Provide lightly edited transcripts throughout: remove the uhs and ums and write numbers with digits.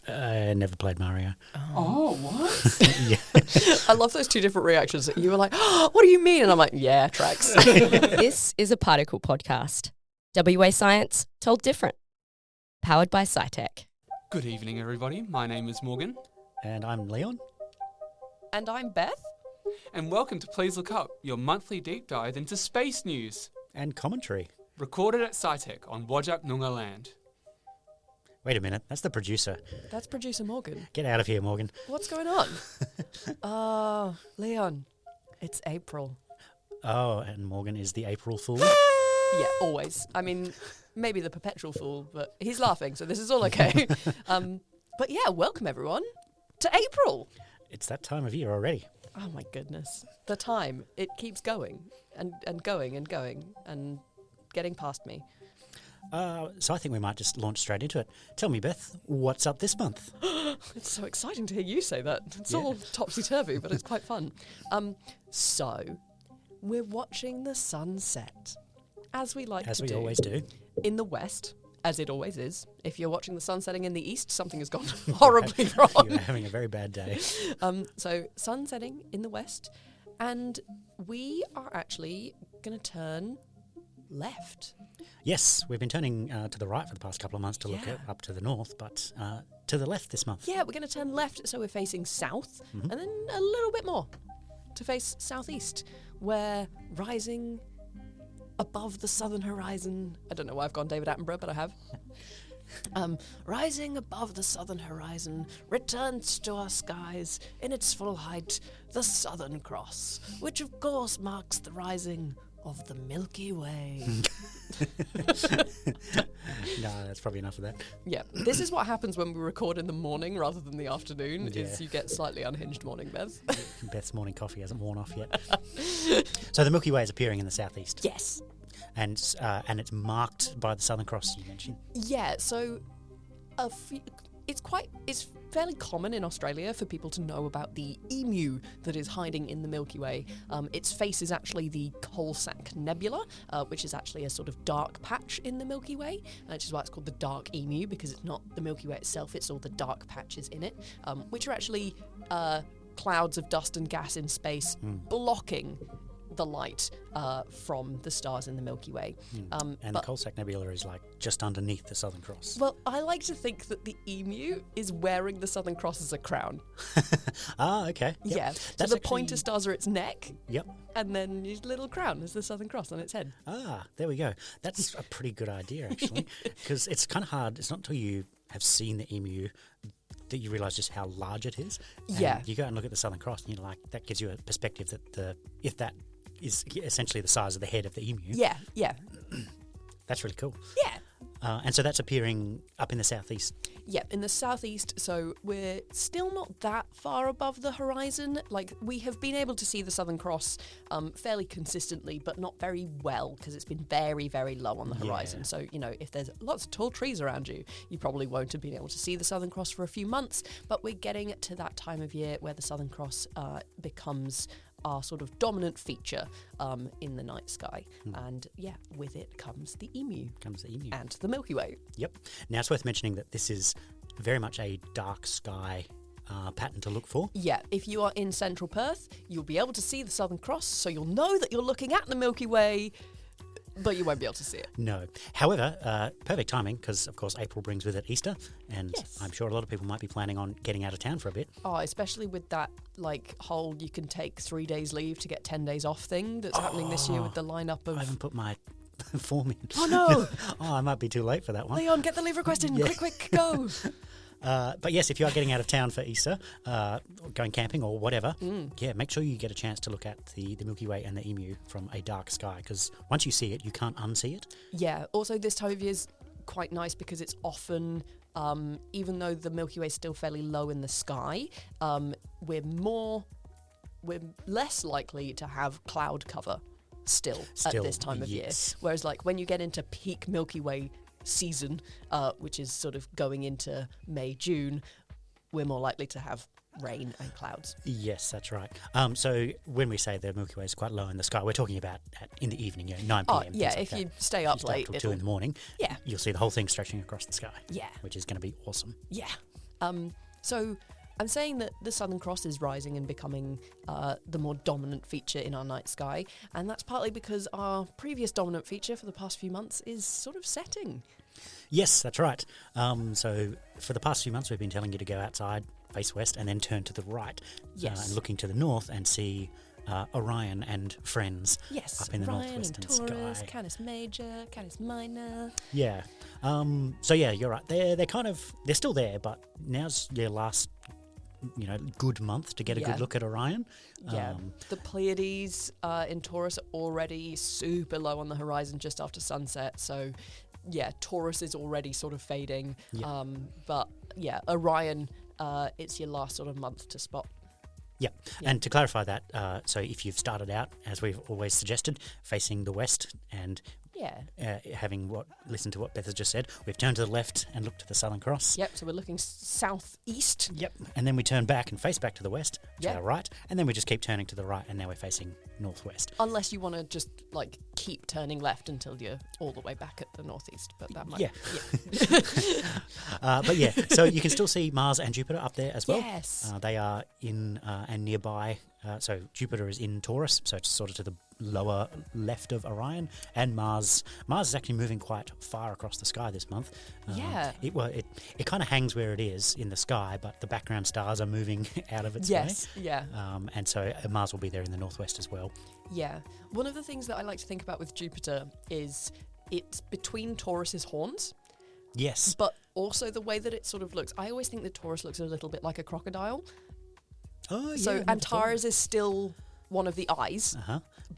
I never played Mario. Oh, what? Yeah. I love those two different reactions. You were like, oh, what do you mean? And I'm like, yeah, tracks. This is a particle podcast. WA Science told different. Powered by SciTech. Good evening, everybody. My name is Morgan. And I'm Leon. And I'm Beth. And welcome to Please Look Up, your monthly deep dive into space news. And commentary. Recorded at SciTech on Whadjuk Noongar land. Wait a minute, that's the producer. That's producer Morgan. Get out of here, Morgan. What's going on? Leon, it's April. Oh, and Morgan is the April Fool. Yeah, always. I mean, maybe the perpetual fool, but he's laughing, so this is all okay. But yeah, welcome everyone to April. It's that time of year already. Oh my goodness. The time, it keeps going and going and going and getting past me. So I think we might just launch straight into it. Tell me, Beth, what's up this month? It's so exciting to hear you say that. It's Yeah. all topsy-turvy, but it's quite fun. So, we're watching the sunset, as we like As to we do. always do. In the west, as it always is. If you're watching the sun setting in the east, something has gone horribly wrong. You're having a very bad day. So, sun setting in the west, and we are actually going to turn left. Yes, we've been turning to the right for the past couple of months to look Yeah. up to the north, but to the left this month. Yeah, we're going to turn left, so we're facing south, and then a little bit more to face southeast, where rising above the southern horizon, I don't know why I've gone David Attenborough, but I have. Rising above the southern horizon returns to our skies in its full height, the Southern Cross, which of course marks the rising of the Milky Way. No, that's probably enough of that. Yeah, this is what happens when we record in the morning rather than the afternoon, Yeah. is you get slightly unhinged morning, Beth. Beth's morning coffee hasn't worn off yet. So the Milky Way is appearing in the southeast. Yes. And it's marked by the Southern Cross, you mentioned. Yeah, so it's fairly common in Australia for people to know about the emu that is hiding in the Milky Way. Its face is actually the Coalsack Nebula, which is actually a sort of dark patch in the Milky Way, which is why it's called the dark emu, because it's not the Milky Way itself, it's all the dark patches in it, which are actually clouds of dust and gas in space blocking the light from the stars in the Milky Way. And the Coalsack Nebula is like just underneath the Southern Cross. Well, I like to think that the emu is wearing the Southern Cross as a crown. Okay. Yep. Yeah. So That's the actually- pointer stars are its neck, Yep. and then his little crown is the Southern Cross on its head. There we go. That's a pretty good idea, actually, because it's kind of hard. It's not until you have seen the emu that you realise just how large it is. And Yeah. you go and look at the Southern Cross, and you're like, that gives you a perspective that if that is essentially the size of the head of the emu. Yeah, yeah, That's really cool. yeah. And so that's appearing up in the southeast. Yeah, in the southeast, so we're still not that far above the horizon. Like, we have been able to see the Southern Cross fairly consistently, but not very well, because it's been very, very low on the horizon. Yeah. So, you know, if there's lots of tall trees around you, you probably won't have been able to see the Southern Cross for a few months. But we're getting to that time of year where the Southern Cross becomes our sort of dominant feature in the night sky. And yeah, with it comes the emu. Comes the emu. And the Milky Way. Yep. Now, it's worth mentioning that this is very much a dark sky pattern to look for. Yeah, if you are in central Perth, you'll be able to see the Southern Cross, so you'll know that you're looking at the Milky Way, but you won't be able to see it. No. However, perfect timing, because, of course, April brings with it Easter, and Yes. I'm sure a lot of people might be planning on getting out of town for a bit. Oh, especially with that, like, whole you can take 3 days leave to get 10 days off thing that's happening this year with the lineup of... I haven't put my form in. Oh, no! Oh, I might be too late for that one. Leon, get the leave request in. Yeah. Quick, go! But yes, if you are getting out of town for Easter, or going camping or whatever, yeah, make sure you get a chance to look at the Milky Way and the emu from a dark sky, because once you see it, you can't unsee it. Yeah, also this time of year is quite nice because it's often, even though the Milky Way is still fairly low in the sky, we're less likely to have cloud cover still at this time of year. Whereas like when you get into peak Milky Way season, which is sort of going into May, June, we're more likely to have rain and clouds. Yes, that's right. So when we say the Milky Way is quite low in the sky, we're talking about in the evening, 9 p.m. Oh, yeah, things like if that. you stay up If you stay late, till 2 in the morning, yeah. you'll see the whole thing stretching across the sky. Yeah. Which is going to be awesome. Yeah. So I'm saying that the Southern Cross is rising and becoming the more dominant feature in our night sky, and that's partly because our previous dominant feature for the past few months is sort of setting. Yes, that's right. So for the past few months, we've been telling you to go outside, face west, and then turn to the right. Yes. And looking to the north and see Orion and friends up in the Orion northwestern and Taurus, sky. Canis Major, Canis Minor. Yeah. So yeah, you're right. They're still there, but now's their last, good month to get a good look at Orion. Yeah, the Pleiades in Taurus are already super low on the horizon just after sunset. So, yeah, Taurus is already sort of fading. Yeah. But yeah, Orion, it's your last sort of month to spot. Yeah. And to clarify that, so if you've started out, as we've always suggested, facing the west and listen to what Beth has just said, we've turned to the left and looked to the Southern Cross. Yep, so we're looking southeast. Yep. And then we turn back and face back to the west, to Yep. the right, and then we just keep turning to the right, and now we're facing northwest. Unless you want to just keep turning left until you're all the way back at the northeast, but that might. Yeah. But yeah, so you can still see Mars and Jupiter up there as well. Yes. They are in and nearby. So Jupiter is in Taurus, so it's sort of to the lower left of Orion, and Mars is actually moving quite far across the sky this month. It kind of hangs where it is in the sky, but the background stars are moving out of its way. Yes. Yeah. And so Mars will be there in the northwest as well. Yeah. One of the things that I like to think about with Jupiter is it's between Taurus's horns, Yes. but also the way that it sort of looks. I always think that Taurus looks a little bit like a crocodile. Oh, yeah. So Antares is still one of the eyes,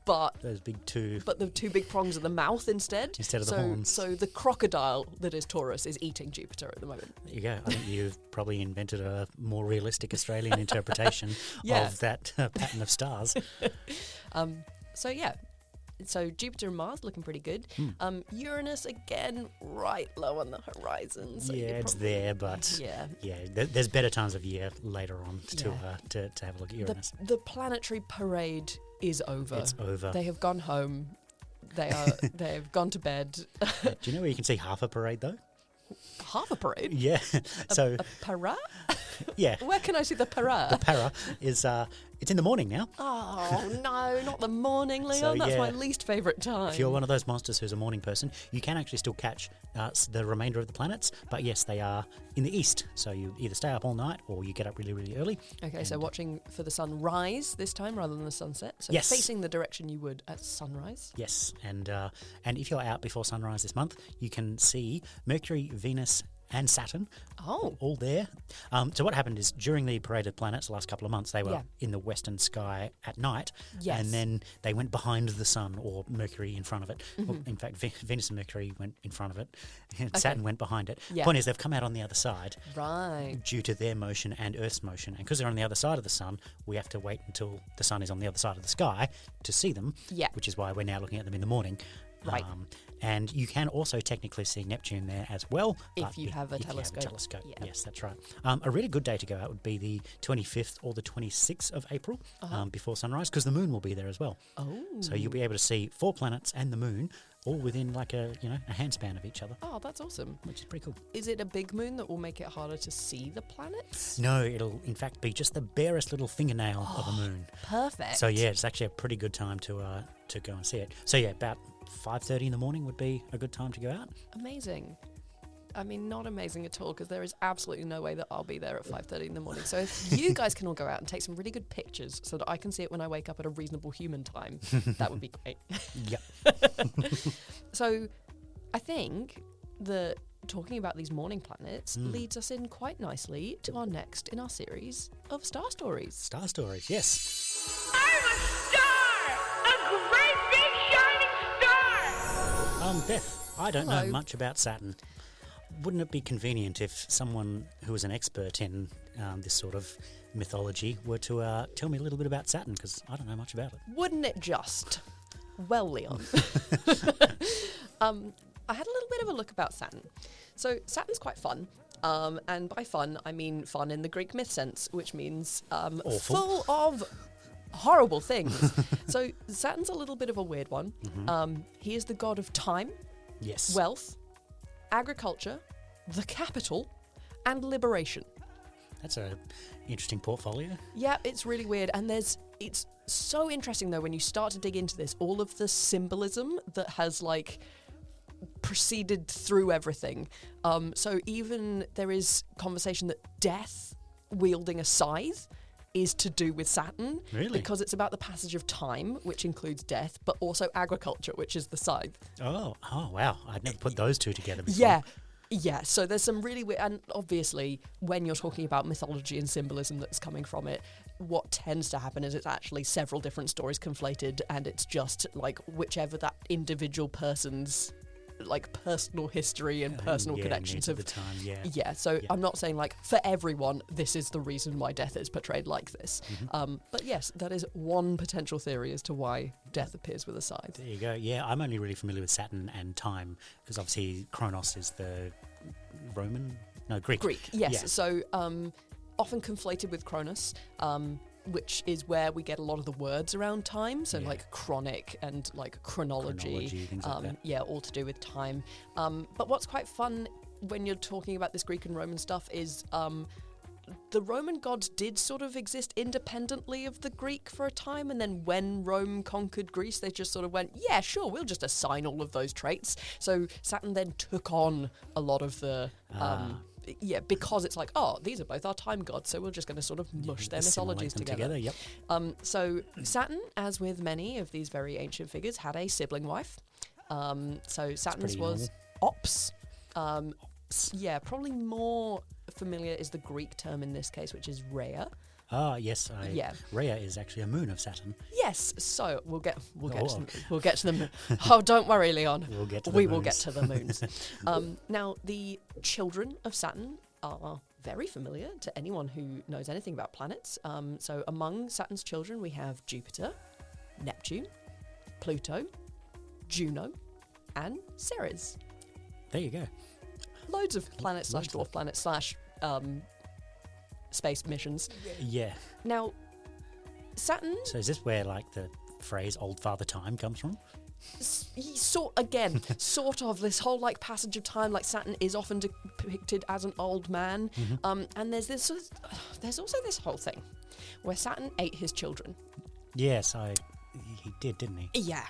but those big two. But the two big prongs are the mouth instead. Instead of the horns. So the crocodile that is Taurus is eating Jupiter at the moment. There you go. I think you've probably invented a more realistic Australian interpretation of that pattern of stars. So yeah. So Jupiter and Mars looking pretty good. Uranus again, right low on the horizon. So It's there, but there's better times of year later on to have a look at Uranus. The planetary parade is over. It's over. They have gone home. They have gone to bed. Do you know where you can see half a parade though? Half a parade? Yeah. So a para? yeah. Where can I see the para? The para is it's in the morning now. Oh no, not the morning, Leon. So, That's yeah. my least favourite time. If you're one of those monsters who's a morning person, you can actually still catch the remainder of the planets. But yes, they are in the east. So you either stay up all night or you get up really, really early. Okay, so watching for the sun rise this time rather than the sunset. So Yes. facing the direction you would at sunrise. Yes, and if you're out before sunrise this month, you can see Mercury, Venus, and Saturn all there. So what happened is during the parade of planets the last couple of months, they were in the western sky at night, and then they went behind the sun, or Mercury in front of it. Well, in fact, Venus and Mercury went in front of it, and Saturn went behind it. Yeah. Point is, they've come out on the other side Right. due to their motion and Earth's motion, and because they're on the other side of the sun, we have to wait until the sun is on the other side of the sky to see them, which is why we're now looking at them in the morning. Right. And you can also technically see Neptune there as well. If you have a telescope. Yeah. Yes, that's right. A really good day to go out would be the 25th or the 26th of April before sunrise, because the moon will be there as well. Oh. So you'll be able to see 4 planets and the moon all within like a handspan of each other. Oh, that's awesome. Which is pretty cool. Is it a big moon that will make it harder to see the planets? No, it'll in fact be just the barest little fingernail of a moon. Perfect. So yeah, it's actually a pretty good time to go and see it. So yeah, about 5:30 in the morning would be a good time to go out. Amazing. I mean, not amazing at all, because there is absolutely no way that I'll be there at 5:30 in the morning. So if you guys can all go out and take some really good pictures so that I can see it when I wake up at a reasonable human time, that would be great. Yep. So I think that talking about these morning planets leads us in quite nicely to our next in our series of Star Stories. Star Stories, yes. I'm a star! A great big shining star! Beth, I don't Hello. know much about Saturn. Wouldn't it be convenient if someone who is an expert in this sort of mythology were to tell me a little bit about Saturn, because I don't know much about it. Wouldn't it just? Well, Leon. I had a little bit of a look about Saturn. So Saturn's quite fun. And by fun, I mean fun in the Greek myth sense, which means full of horrible things. So Saturn's a little bit of a weird one. He is the god of time, Yes. wealth, agriculture, the capital, and liberation. That's a interesting portfolio. Yeah, it's really weird. And it's so interesting, though, when you start to dig into this, all of the symbolism that has, like, proceeded through everything. So even there is conversation that death wielding a scythe is to do with Saturn. Really? Because it's about the passage of time, which includes death, but also agriculture, which is the scythe. Oh, wow. I'd never put those two together before. Yeah, so there's some really weird, and obviously when you're talking about mythology and symbolism that's coming from it, what tends to happen is it's actually several different stories conflated, and it's just like whichever that individual person's like personal history and personal connections of the time. I'm not saying like for everyone this is the reason why death is portrayed like this, but yes, that is one potential theory as to why death appears with a scythe. There you go. Yeah, I'm only really familiar with Saturn and time because obviously Cronus is the Greek. Yes. Yeah. So often conflated with Cronus, which is where we get a lot of the words around time. So like chronic and like chronology, things like that. All to do with time. But what's quite fun when you're talking about this Greek and Roman stuff is the Roman gods did sort of exist independently of the Greek for a time, and then when Rome conquered Greece, they just sort of went, yeah, sure, we'll just assign all of those traits. So Saturn then took on a lot of the... because it's like, oh, these are both our time gods, so we're just going to sort of mush their mythologies together. Yep. So Saturn, as with many of these very ancient figures, had a sibling wife. So Saturn's was Ops. Yeah, probably more familiar is the Greek term in this case, which is Rhea. Ah, yes. Rhea is actually a moon of Saturn. Yes, so we'll get to the moon. Oh, don't worry, Leon. We will get to the moons. Now, the children of Saturn are very familiar to anyone who knows anything about planets. So among Saturn's children, we have Jupiter, Neptune, Pluto, Juno, and Ceres. There you go. Loads of planets / dwarf planets / space missions. Yeah. Now, Saturn... So is this where, like, the phrase old father time comes from? Sort of. This whole, like, passage of time, like, Saturn is often depicted as an old man. And there's also this whole thing where Saturn ate his children. Yes, he did, didn't he? Yeah.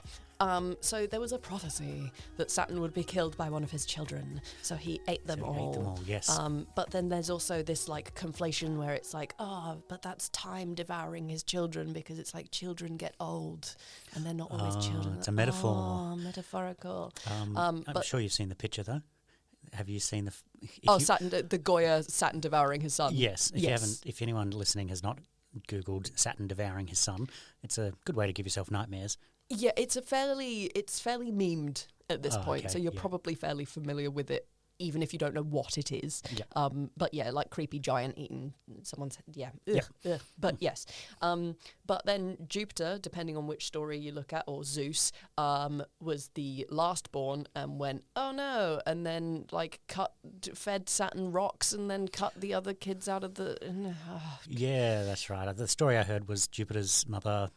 So there was a prophecy that Saturn would be killed by one of his children, so he ate them all. Yes. But then there's also this like conflation where it's like, but that's time devouring his children because it's like children get old and they're not always children. It's a metaphor. Oh, metaphorical. I'm sure you've seen the picture though. Have you seen Saturn, the Goya Saturn devouring his son? Yes. If anyone listening has not Googled Saturn devouring his son, it's a good way to give yourself nightmares. Yeah, it's fairly memed at this point, okay, so you're probably fairly familiar with it, even if you don't know what it is. Yeah. But yeah, like creepy giant eating someone's But yes. But then Jupiter, depending on which story you look at, or Zeus, was the last born and went, oh no, and then like fed Saturn rocks and then cut the other kids out of the. Yeah, that's right. The story I heard was Jupiter's mother.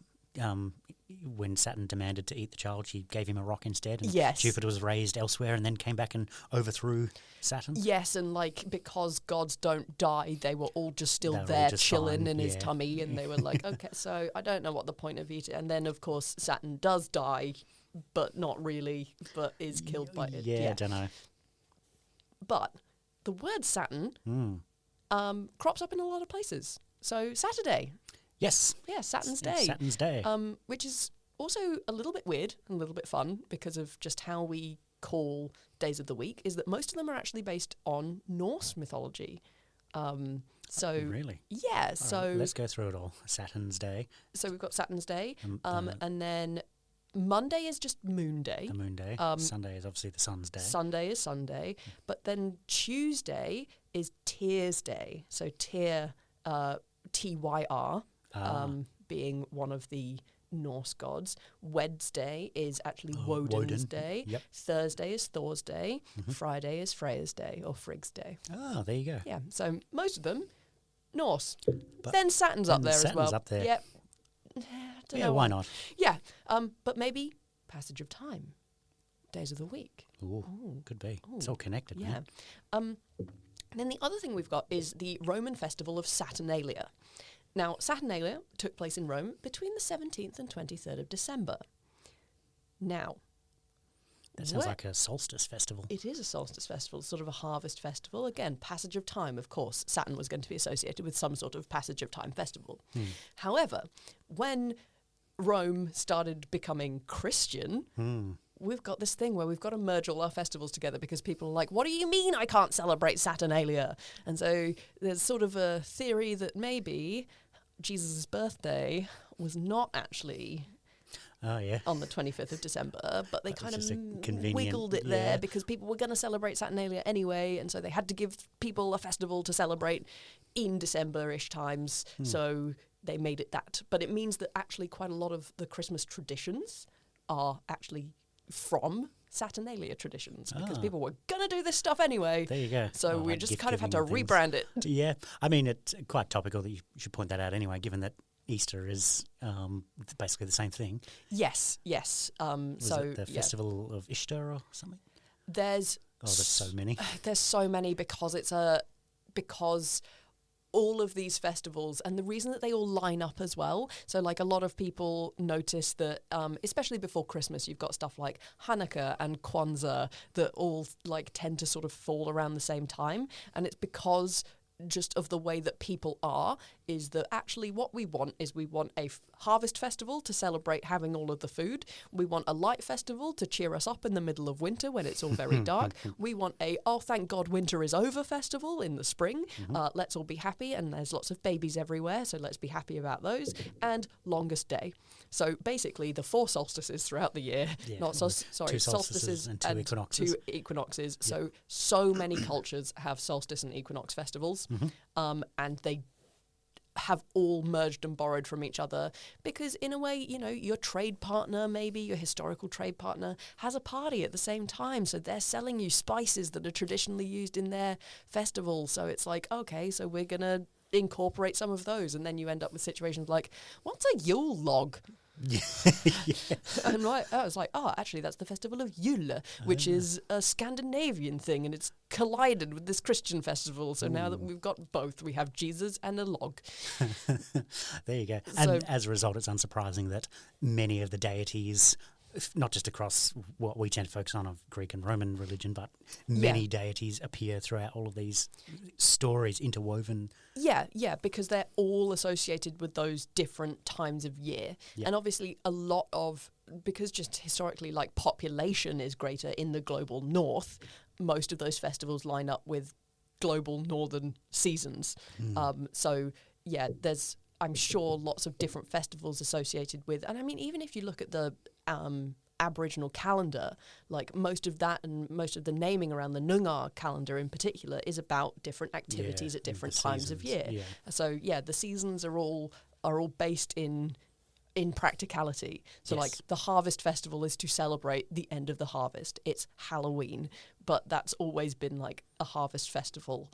When Saturn demanded to eat the child, she gave him a rock instead. And yes. Jupiter was raised elsewhere and then came back and overthrew Saturn. Yes, and like because gods don't die, they were all just still there chilling in his tummy, and they were like, okay, so I don't know what the point of eating. And then, of course, Saturn does die, but not really, but is killed by it. Yeah, I don't know. But the word Saturn crops up in a lot of places. So Saturday. Yes. Yeah, Saturn's Day. Saturn's Day. Which is also a little bit weird and a little bit fun because of just how we call days of the week, is that most of them are actually based on Norse mythology. Really? Yeah. All so right, let's go through it all. Saturn's Day. So we've got Saturn's Day, and then Monday is just Moon Day. The Moon Day. Sunday is obviously the Sun's Day. Sunday is Sunday, but then Tuesday is Tyr's Day. So Tyr, Tyr. Being one of the Norse gods. Wednesday is actually Woden's Day. Yep. Thursday is Thor's Day. Friday is Freya's Day or Frigg's Day. Oh, there you go. Yeah, so most of them Norse. But then Saturn's up there as well. Saturn's up there. Yep. Yeah, why not? Yeah, but maybe passage of time, days of the week. Ooh, could be. It's all connected. Yeah. And then the other thing we've got is the Roman festival of Saturnalia. Now, Saturnalia took place in Rome between the 17th and 23rd of December. Now, that sounds like a solstice festival. It is a solstice festival, sort of a harvest festival. Again, passage of time, of course. Saturn was going to be associated with some sort of passage of time festival. However, when Rome started becoming Christian, we've got this thing where we've got to merge all our festivals together because people are like, what do you mean I can't celebrate Saturnalia? And so there's sort of a theory that maybe Jesus' birthday was not actually on the 25th of December, but they kind of wiggled it there because people were going to celebrate Saturnalia anyway, and so they had to give people a festival to celebrate in December-ish times, so they made it that. But it means that actually quite a lot of the Christmas traditions are actually from Saturnalia traditions because people were going to do this stuff anyway. There you go. So we just kind of had to rebrand it. Yeah. I mean, it's quite topical that you should point that out anyway, given that Easter is basically the same thing. Yes. Was it the Festival of Ishtar or something? There's so many. There's so many because all of these festivals, and the reason that they all line up as well. So like a lot of people notice that, especially before Christmas, you've got stuff like Hanukkah and Kwanzaa that all like tend to sort of fall around the same time. And it's because just of the way that people are, is that actually what we want is we want a harvest festival to celebrate having all of the food. We want a light festival to cheer us up in the middle of winter when it's all very dark. We want a, oh, thank God winter is over festival in the spring. Let's all be happy, and there's lots of babies everywhere, so let's be happy about those. And longest day. So basically the 4 solstices throughout the year, solstices and 2 equinoxes. 2 equinoxes. So many cultures have solstice and equinox festivals, and they have all merged and borrowed from each other because in a way, you know, your trade partner, maybe your historical trade partner, has a party at the same time. So they're selling you spices that are traditionally used in their festival. So it's like, okay, so we're going to incorporate some of those. And then you end up with situations like, what's a Yule log? And I was like, actually that's the festival of Yule, which is a Scandinavian thing, and it's collided with this Christian festival. So now that we've got both, we have Jesus and a log. There you go. And as a result, it's unsurprising that many of the deities, not just across what we tend to focus on of Greek and Roman religion, but many deities appear throughout all of these stories interwoven. Yeah, because they're all associated with those different times of year. Yeah. And obviously a lot of, because just historically like population is greater in the global north, most of those festivals line up with global northern seasons. So yeah, there's, I'm sure, lots of different festivals associated with, and I mean, even if you look at the Aboriginal calendar, like most of that and most of the naming around the Noongar calendar in particular is about different activities at different times of year. Yeah. So yeah, the seasons are all based in practicality. So like the harvest festival is to celebrate the end of the harvest. It's Halloween, but that's always been like a harvest festival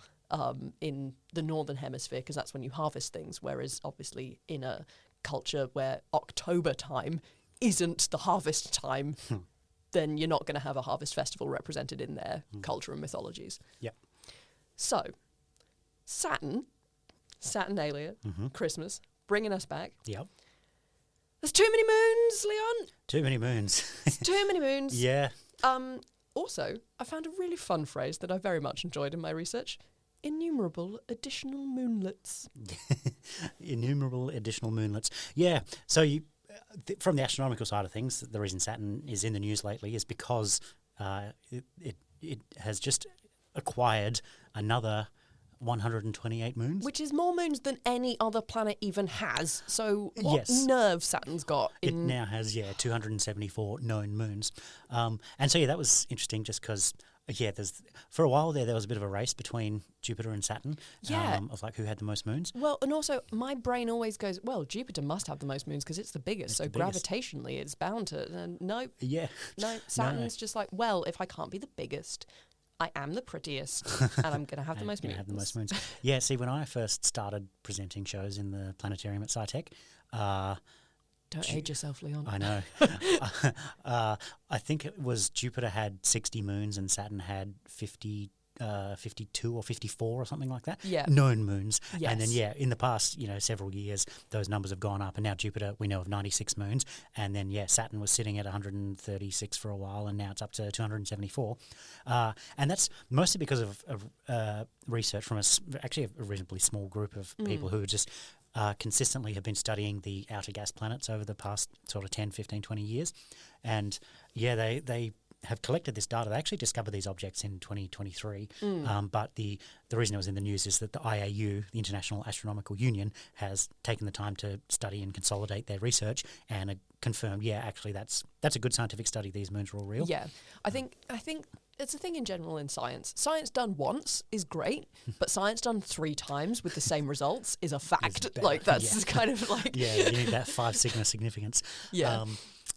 in the northern hemisphere because that's when you harvest things, whereas obviously in a culture where October time isn't the harvest time, then you're not going to have a harvest festival represented in their culture and mythologies. Yeah. So Saturnalia, Christmas, bringing us back. Yep. There's too many moons, Leon. Too many moons. It's too many moons. Yeah. Also, I found a really fun phrase that I very much enjoyed in my research. Innumerable additional moonlets. Innumerable additional moonlets. Yeah. So from the astronomical side of things, the reason Saturn is in the news lately is because it has just acquired another 128 moons. Which is more moons than any other planet even has. So what nerve Saturn's got? It now has, 274 known moons. And so, that was interesting just because, for a while there was a bit of a race between Jupiter and Saturn of like who had the most moons. Well, and also my brain always goes, well, Jupiter must have the most moons because it's the biggest. Gravitationally it's bound to. Nope. Yeah. No, Saturn's just like, well, if I can't be the biggest, I am the prettiest, and I'm going to have the most moons. Have the most moons. Yeah, see, when I first started presenting shows in the planetarium at SciTech, don't age yourself, Leon. I know. I think it was Jupiter had 60 moons and Saturn had 50 52 or 54 or something like that. Yeah. Known moons. Yes. And then, in the past, several years, those numbers have gone up. And now Jupiter, we know of 96 moons. And then, Saturn was sitting at 136 for a while, and now it's up to 274. And that's mostly because of research from actually a reasonably small group of people who just consistently have been studying the outer gas planets over the past sort of 10, 15, 20 years. And, they have collected this data. They actually discovered these objects in 2023, but the reason it was in the news is that the IAU, the International Astronomical Union, has taken the time to study and consolidate their research and confirmed, actually that's a good scientific study. These moons are all real. Yeah, I think it's a thing in general in science. Science done once is great, but science done 3 times with the same results is a fact. Like that's kind of like you need that 5 sigma significance. Yeah.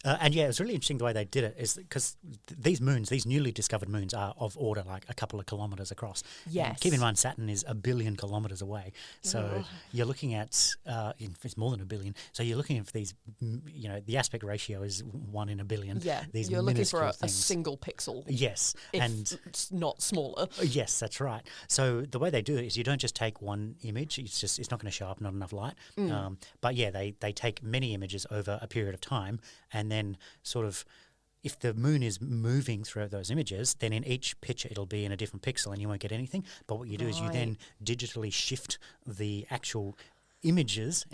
And it was really interesting the way they did it, is because these newly discovered moons, are of order like a couple of kilometres across. Yes. And keep in mind, Saturn is 1 billion kilometres away. So you're looking at, it's more than 1 billion. So you're looking at these, the aspect ratio is 1 in 1 billion. Yeah, these you're looking for a things. single pixel. Yes. If it's not smaller. Yes, that's right. So the way they do it is you don't just take one image. It's not going to show up, not enough light. But they take many images over a period of time, and then sort of, if the moon is moving through those images, then in each picture it'll be in a different pixel and you won't get anything. But what you do is you then digitally shift the actual images.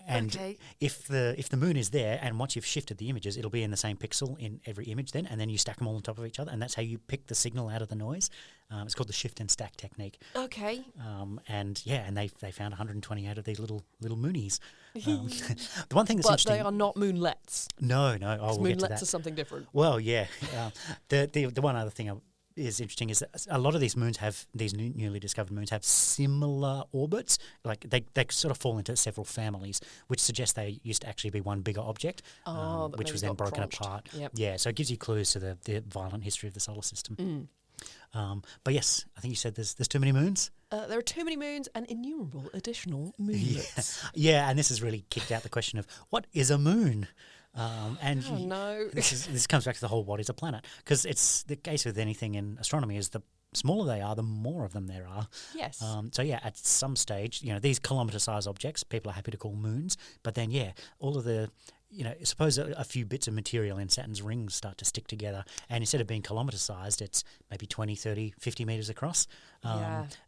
And if the moon is there, and once you've shifted the images, it'll be in the same pixel in every image then, and then you stack them all on top of each other, and that's how you pick the signal out of the noise. It's called the shift and stack technique. Okay. And they found 128 of these little moonies. The one thing that's interesting, they are not moonlets. No. We'll moonlets are something different. Well, yeah. The one other thing is interesting is that a lot of these moons these newly discovered moons have similar orbits. Like they sort of fall into several families, which suggests they used to actually be one bigger object, which was then broken apart. Yep. Yeah, so it gives you clues to the violent history of the solar system. But yes, I think you said there's too many moons. There are too many moons and innumerable additional moonlets. Yeah, and this has really kicked out the question of what is a moon. And no. This comes back to the whole what is a planet, because it's the case with anything in astronomy is the smaller they are, the more of them there are. Yes. At some stage, these kilometre-sized objects, people are happy to call moons, but then all of the suppose a few bits of material in Saturn's rings start to stick together, and instead of being kilometre-sized, it's maybe 20, 30, 50 metres across.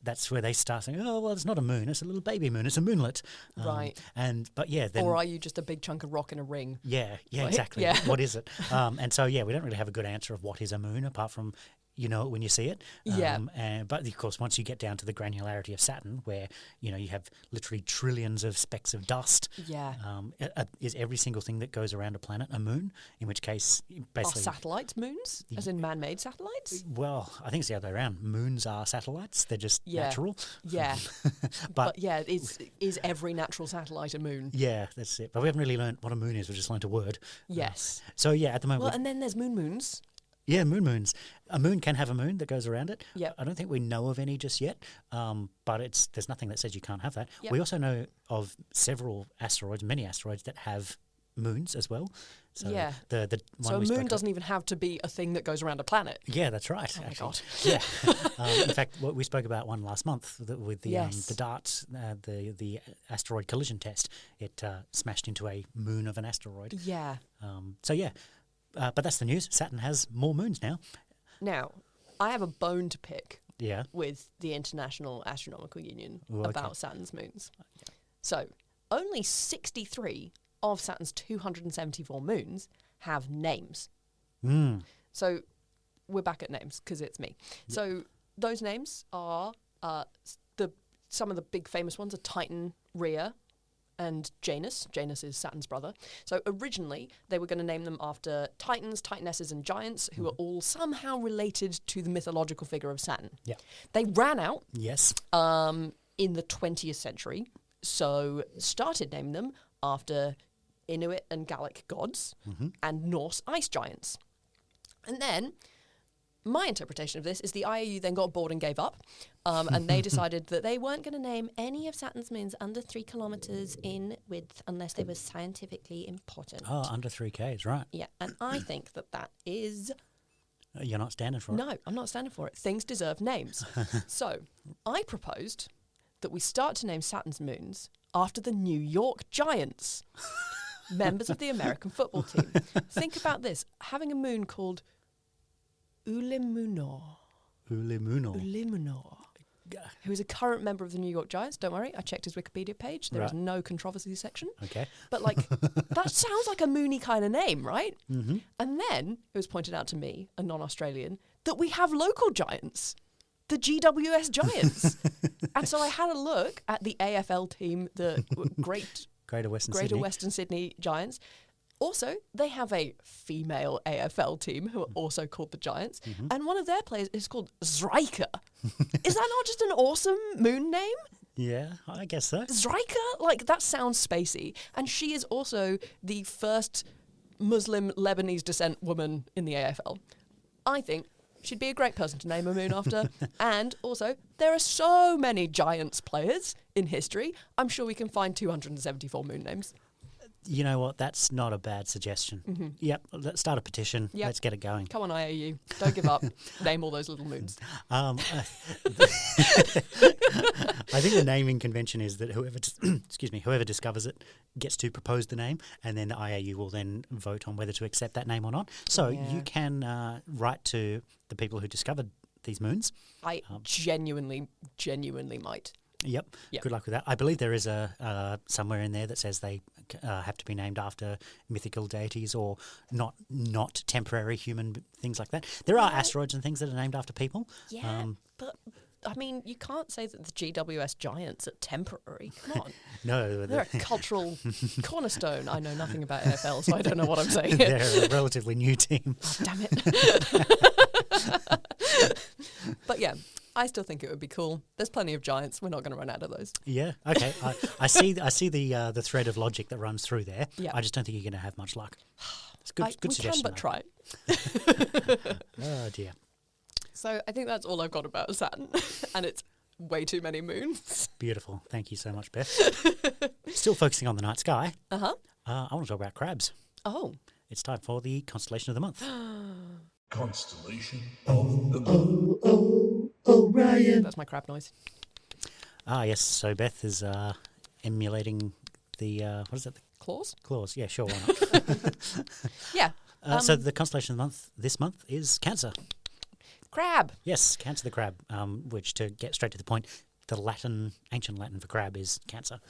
That's where they start saying, oh, well, it's not a moon, it's a little baby moon, it's a moonlet. Right. Then, or are you just a big chunk of rock in a ring? Yeah, Like, exactly. yeah. What is it? We don't really have a good answer of what is a moon, apart from you know it when you see it. But of course, once you get down to the granularity of Saturn, where you have literally trillions of specks of dust. Yeah. Is every single thing that goes around a planet a moon? In which case, basically, are satellites moons, as in man-made satellites? Well, I think it's the other way around. Moons are satellites; they're just natural. Yeah. but is every natural satellite a moon? Yeah, that's it. But we haven't really learned what a moon is. We just learned a word. Yes. At the moment. Well, and then there's moons. Yeah, moons. A moon can have a moon that goes around it. Yep. I don't think we know of any just yet, but there's nothing that says you can't have that. Yep. We also know of many asteroids that have moons as well. So the one so a we moon spoke doesn't even have to be a thing that goes around a planet. Yeah, that's right. Oh my actually. God. Yeah. In fact, we spoke about one last month with the DART, the asteroid collision test. It smashed into a moon of an asteroid. Yeah. But that's the news. Saturn has more moons now. Now, I have a bone to pick Yeah. with the International Astronomical Union Okay. about Saturn's moons. So, only 63 of Saturn's 274 moons have names. So, we're back at names because it's me. So, those names are some of the big famous ones are Titan, Rhea, and Janus. Janus is Saturn's brother. So originally, they were going to name them after Titans, Titanesses, and Giants, who are all somehow related to the mythological figure of Saturn. Yeah. They ran out Yes. in the 20th century, so started naming them after Inuit and Gallic gods and Norse ice giants. And then my interpretation of this is the IAU then got bored and gave up, and they decided that they weren't going to name any of Saturn's moons under 3 kilometres in width unless they were scientifically important. Oh, under 3Ks, right. Yeah, and I think that is You're not standing for it. No, I'm not standing for it. Things deserve names. So I proposed that we start to name Saturn's moons after the New York Giants, members of the American football team. Think about this. Having a moon called Ulimunor. Ulimunor. Who is a current member of the New York Giants. Don't worry, I checked his Wikipedia page. There is no controversy section. Okay. But, like, that sounds like a moony kind of name, right? Mm-hmm. And then it was pointed out to me, a non-Australian, that we have local giants, the GWS Giants. And so I had a look at the AFL team, the Greater Western Sydney Giants. Also, they have a female AFL team who are also called the Giants, and one of their players is called Zrijka. Is that not just an awesome moon name? Yeah, I guess so. Zrijka? Like, that sounds spacey. And she is also the first Muslim Lebanese descent woman in the AFL. I think she'd be a great person to name a moon after. And also, there are so many Giants players in history. I'm sure we can find 274 moon names. You know what? That's not a bad suggestion. Mm-hmm. Yep. Let's start a petition. Yep. Let's get it going. Come on, IAU. Don't give up. Name all those little moons. I think the naming convention is that whoever discovers it gets to propose the name, and then the IAU will then vote on whether to accept that name or not. So you can write to the people who discovered these moons. I genuinely might. Yep. Good luck with that. I believe there is a somewhere in there that says they have to be named after mythical deities or not temporary human things like that. There are asteroids and things that are named after people. Yeah, but I mean, you can't say that the GWS Giants are temporary. Come on. No. They're a cultural cornerstone. I know nothing about AFL, so I don't know what I'm saying. They're a relatively new team. Oh, damn it. But yeah, I still think it would be cool. There's plenty of giants. We're not going to run out of those. Yeah. Okay. I see the thread of logic that runs through there. Yeah. I just don't think you're going to have much luck. It's good suggestion. We can but try. Oh dear. So I think that's all I've got about Saturn, and it's way too many moons. Beautiful. Thank you so much, Beth. Still focusing on the night sky. I want to talk about crabs. Oh. It's time for the constellation of the month. Constellation of the month. Orion. That's my crab noise. Ah, yes. So Beth is emulating the what is it? The claws. Claws. Yeah, sure. Why not? Yeah. So the constellation of the month this month is Cancer. Crab. Yes, Cancer the crab. Which, to get straight to the point, the ancient Latin for crab is Cancer.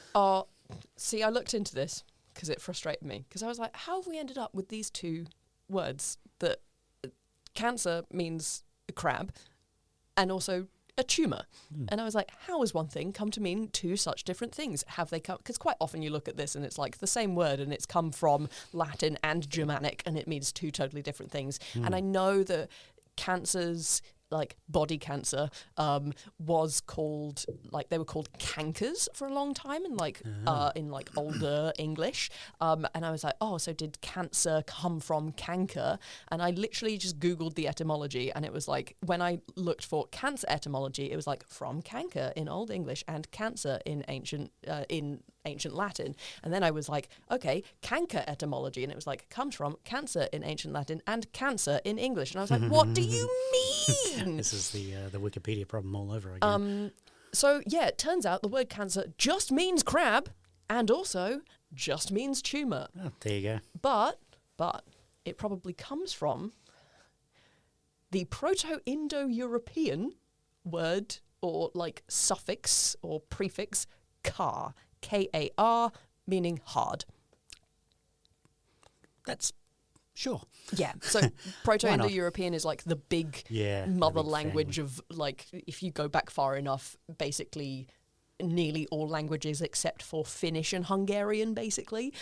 See, I looked into this because it frustrated me. Because I was like, how have we ended up with these two words that Cancer means a crab and also a tumour? And I was like, how has one thing come to mean two such different things? Have they come? Because quite often you look at this and it's like the same word and it's come from Latin and Germanic and it means two totally different things. And I know that cancers, like body cancer, was called, like, they were called cankers for a long time in older English, and I was like, oh, so did cancer come from canker? And I literally just googled the etymology, and it was like, when I looked for cancer etymology, it was like from canker in Old English and cancer in ancient Latin. And then I was like, okay, canker etymology, and it was like, comes from cancer in ancient Latin and cancer in English. And I was like, what do you mean? This is the Wikipedia problem all over again. So yeah, it turns out the word cancer just means crab and also just means tumour. Oh, there you go. But it probably comes from the Proto-Indo-European word or like suffix or prefix kar, K-A-R, meaning hard. That's sure. Yeah, so Proto-Indo-European is like the big mother big language of, like, if you go back far enough, basically nearly all languages except for Finnish and Hungarian basically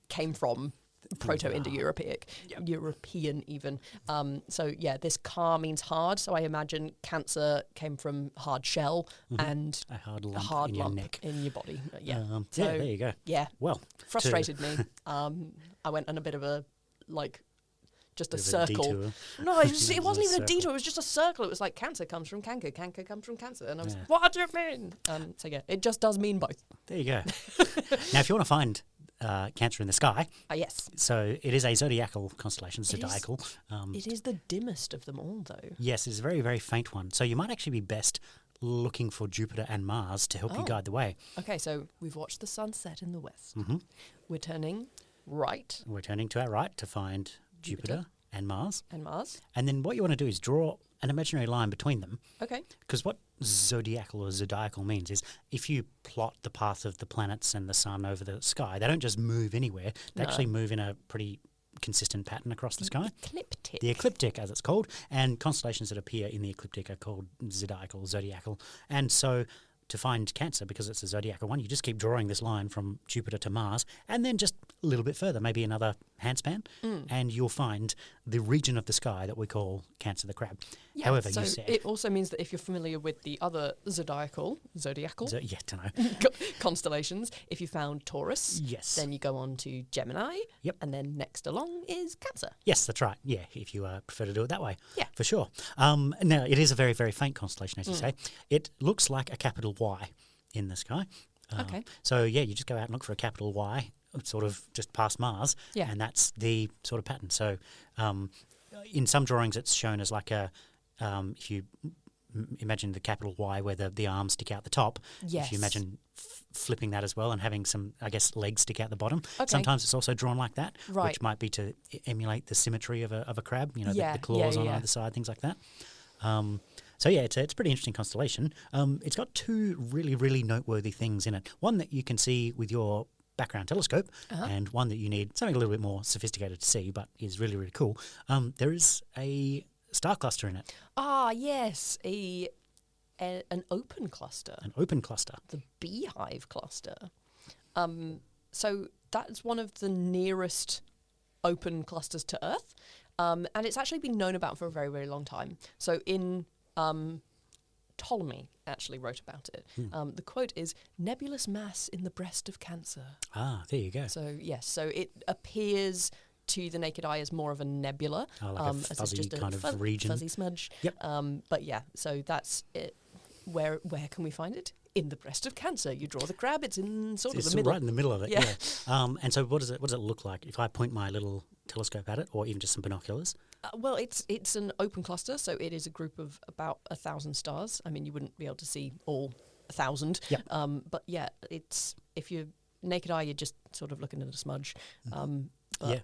came from Proto-Indo-European, European even. So yeah, this car means hard. So I imagine cancer came from hard shell and a hard lump in your body. Yeah. So, there you go. Yeah. Well, frustrated me. I went on a bit of a just a circle. Detour. No, it wasn't even a detour. It was just a circle. It was like cancer comes from canker, canker comes from cancer, and I was what do you mean? So yeah, it just does mean both. There you go. Now, if you want to find Cancer in the sky. Yes. So it is a zodiacal constellation, zodiacal. It is the dimmest of them all, though. Yes, it's a very, very faint one. So you might actually be best looking for Jupiter and Mars to help you guide the way. Okay, so we've watched the sunset in the west. Mm-hmm. We're turning right. We're turning to our right to find Jupiter and Mars. And Mars. And then what you want to do is draw an imaginary line between them. Okay. Because what zodiacal or zodiacal means is if you plot the path of the planets and the sun over the sky, they don't just move anywhere. They actually move in a pretty consistent pattern across the sky. Ecliptic. The ecliptic, as it's called. And constellations that appear in the ecliptic are called zodiacal. And so to find Cancer, because it's a zodiacal one, you just keep drawing this line from Jupiter to Mars and then just a little bit further, maybe another handspan, and you'll find the region of the sky that we call Cancer the Crab. Yeah, However, so you said... it also means that if you're familiar with the other zodiacal yeah, don't know. constellations, if you found Taurus, Yes. then you go on to Gemini, Yep. and then next along is Cancer. Yes, that's right. Yeah, if you prefer to do it that way. Yeah. For sure. Now, it is a very, very faint constellation, as you say. It looks like a capital Y in the sky. Okay. So, yeah, you just go out and look for a capital Y, sort of just past Mars, Yeah. and that's the sort of pattern. So, in some drawings, it's shown as like a, if you imagine the capital Y where the arms stick out the top, Yes. if you imagine flipping that as well and having some, I guess, legs stick out the bottom. Okay. Sometimes it's also drawn like that, Right. which might be to emulate the symmetry of a crab, you know, Yeah, the claws on yeah. either side, things like that. So yeah, it's a pretty interesting constellation. It's got two really, really noteworthy things in it. One that you can see with your background telescope, and one that you need something a little bit more sophisticated to see, but is really, really cool. There is a star cluster in it. Ah, yes, an open cluster, An open cluster. the Beehive Cluster. So that's one of the nearest open clusters to Earth, and it's actually been known about for a very, very long time. So in Ptolemy actually wrote about it. The quote is, "Nebulous mass in the breast of Cancer." Ah, there you go. So yes, so it appears to the naked eye as more of a nebula, Oh, like a as it's fuzzy just a kind of region. fuzzy smudge. Yep. But yeah, so that's it. Where can we find it? In the breast of Cancer. You draw the crab. It's in sort of It's the middle. right in the middle of it. Yeah. Yeah. And so, what does it look like if I point my little telescope at it, or even just some binoculars? Well, it's an open cluster, so it is a group of about 1,000 stars. I mean, you wouldn't be able to see all 1,000. Yep. But yeah, it's if you're naked eye, you're just sort of looking at a smudge. But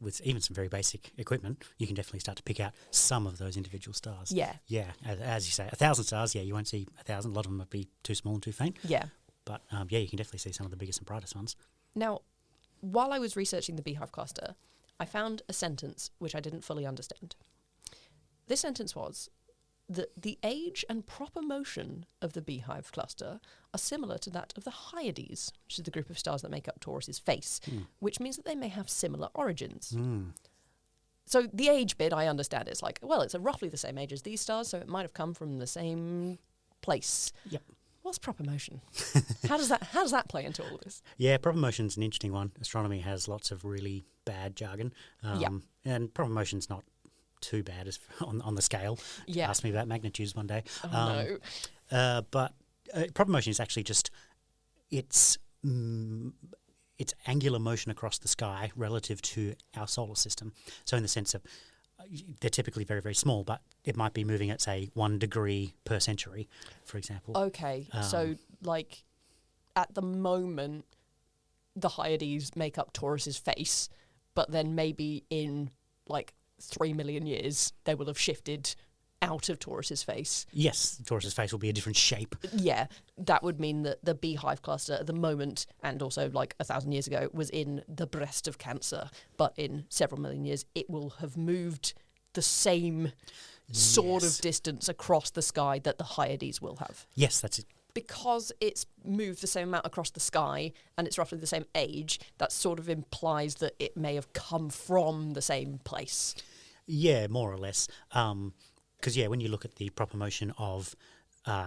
with even some very basic equipment, you can definitely start to pick out some of those individual stars. Yeah. Yeah, as you say, 1,000 stars. Yeah, you won't see 1,000. A lot of them would be too small and too faint. Yeah. But yeah, you can definitely see some of the biggest and brightest ones. Now, while I was researching the Beehive Cluster, I found a sentence which I didn't fully understand. This sentence was that the age and proper motion of the Beehive Cluster are similar to that of the Hyades, which is the group of stars that make up Taurus's face, which means that they may have similar origins. So the age bit, I understand. It's like, well, it's roughly the same age as these stars, so it might have come from the same place. Yep. What's proper motion? How does that play into all this? Yeah, proper motion's an interesting one. Astronomy has lots of really bad jargon. And proper motion's not too bad as on the scale. Yeah. Ask me about magnitudes one day. Oh, no. But proper motion is actually just it's angular motion across the sky relative to our solar system. So in the sense of they're typically very, very small, but it might be moving at, say, 1 degree per century, for example. Okay, so like at the moment, the Hyades make up Taurus's face, but then maybe in like 3 million years, they will have shifted out of Taurus's face. Yes, Taurus's face will be a different shape. Yeah, that would mean that the Beehive Cluster at the moment, and also like 1,000 years ago, was in the breast of Cancer, but in several million years, it will have moved the same sort of distance across the sky that the Hyades will have. Yes, that's it. Because it's moved the same amount across the sky and it's roughly the same age, that sort of implies that it may have come from the same place. Yeah, more or less. Because, when you look at the proper motion of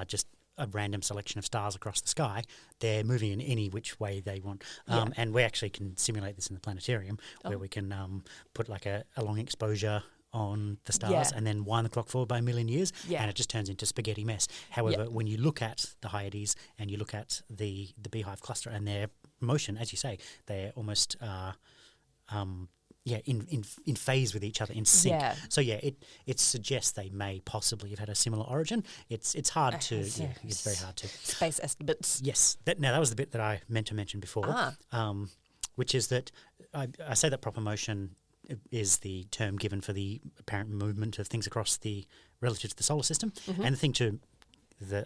just a random selection of stars across the sky, they're moving in any which way they want. And we actually can simulate this in the planetarium, where we can put like a long exposure on the stars and then wind the clock forward by a million years, and it just turns into spaghetti mess. However, when you look at the Hyades and you look at the Beehive Cluster and their motion, as you say, they're almost in phase with each other, in sync. Yeah. So it suggests they may possibly have had a similar origin. It's hard to it's very hard to space estimates. Yes. That was the bit that I meant to mention before, which is that I say that proper motion is the term given for the apparent movement of things across the relative to the solar system, and the thing to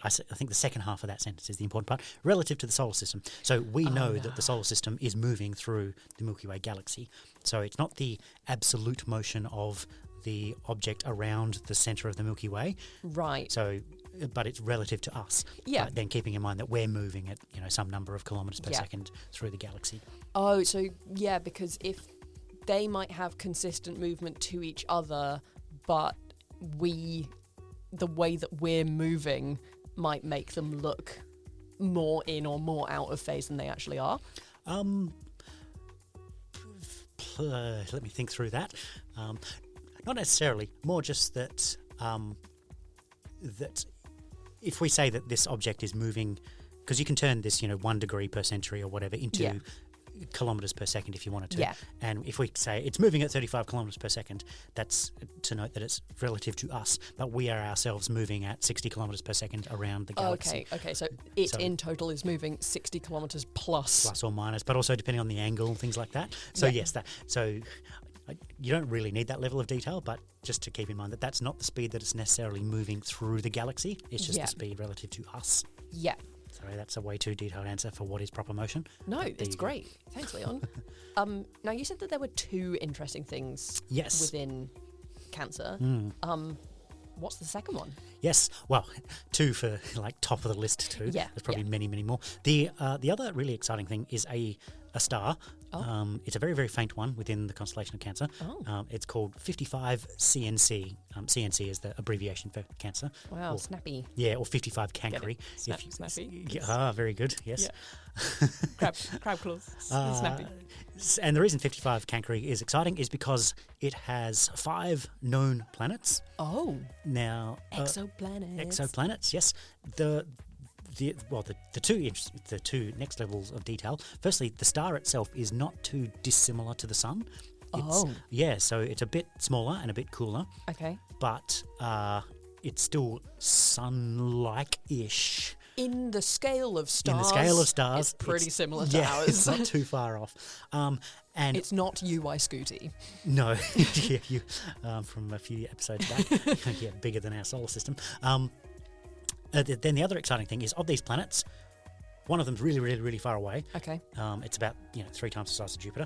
I think the second half of that sentence is the important part, relative to the solar system. So we know that the solar system is moving through the Milky Way galaxy. So it's not the absolute motion of the object around the centre of the Milky Way. Right. So, but it's relative to us. Yeah. But then keeping in mind that we're moving at some number of kilometres per second through the galaxy. Oh, so because if they might have consistent movement to each other, but the way that we're moving might make them look more in or more out of phase than they actually are. Let me think through that. Not necessarily. More just that that if we say that this object is moving, because you can turn this 1 degree per century or whatever into kilometres per second if you wanted to. Yeah. And if we say it's moving at 35 kilometres per second, that's to note that it's relative to us, but we are ourselves moving at 60 kilometres per second around the galaxy. Okay. So in total is moving 60 kilometres plus. Plus or minus, but also depending on the angle and things like that. So yes, you don't really need that level of detail, but just to keep in mind that that's not the speed that it's necessarily moving through the galaxy. It's just the speed relative to us. Yeah. Sorry, that's a way too detailed answer for what is proper motion. No, it's great. Thanks, Leon. Now, you said that there were 2 interesting things within Cancer. What's the second one? Yes, well, 2 for top of the list too. Yeah, there's probably many, many more. The other really exciting thing is a star. It's a very, very faint one within the constellation of Cancer. It's called 55 CNC. CNC is the abbreviation for Cancer. Wow, snappy. Yeah, or 55 Cancri. Snappy. Very good, yes. Yeah. crab claws. Snappy. And the reason 55 Cancri is exciting is because it has 5 known planets. Oh. Now, exoplanets. Yes. The two next levels of detail. Firstly, the star itself is not too dissimilar to the sun. So it's a bit smaller and a bit cooler. Okay. But it's still sun-like-ish. In the scale of stars, it's pretty similar to ours. It's not too far off. And it's not UI Scooty. No, you from a few episodes back. Bigger than our solar system. Then the other exciting thing is, of these planets, one of them's really, really, really far away. Okay. It's about 3 times the size of Jupiter.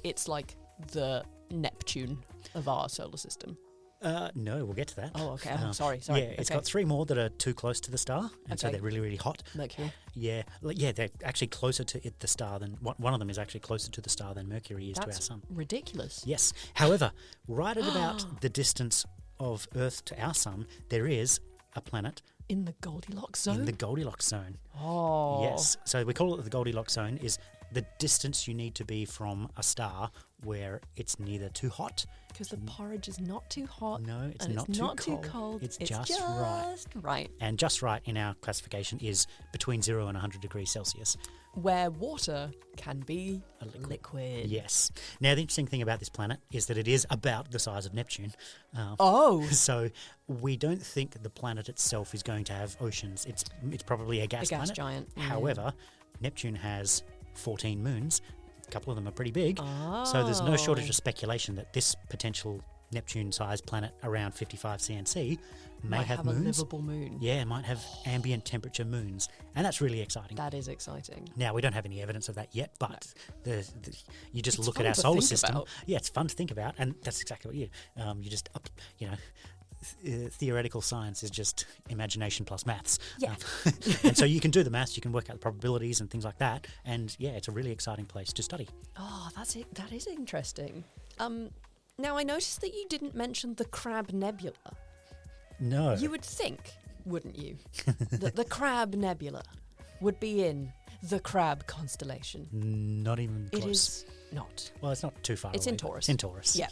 It's like the Neptune of our solar system. No, we'll get to that. Oh, okay. Sorry. Yeah, it's got 3 more that are too close to the star, and so they're really, really hot. Mercury. Yeah, they're actually closer to the star than one of them is actually closer to the star than Mercury is to our sun. Ridiculous. Yes. However, right at about the distance of Earth to our sun, there is a planet in the Goldilocks zone. Oh. Yes. So we call it the Goldilocks zone. Is the distance you need to be from a star where it's neither too hot. Because the porridge is not too hot. No, it's not too cold. It's just right. And just right in our classification is between 0 and 100 degrees Celsius. Where water can be a liquid. Yes. Now, the interesting thing about this planet is that it is about the size of Neptune. So we don't think the planet itself is going to have oceans. It's probably a gas planet. Giant. However, Neptune has 14 moons. A couple of them are pretty big. So there's no shortage of speculation that this potential Neptune-sized planet around 55 CNC may have moons. A livable moon. Yeah, might have ambient temperature moons. And that's really exciting. That is exciting. Now, we don't have any evidence of that yet, but you just look at our solar system. About. Yeah, it's fun to think about, and that's exactly what you just theoretical science is just imagination plus maths. Yeah. And so you can do the maths, you can work out the probabilities and things like that, and it's a really exciting place to study. Oh, that's it. That is interesting. Now, I noticed that you didn't mention the Crab Nebula. No. You would think, wouldn't you, that the Crab Nebula would be in the Crab constellation. Not even close. It is not. Well, it's not too far It's away. in Taurus. It's in Taurus. Yeah.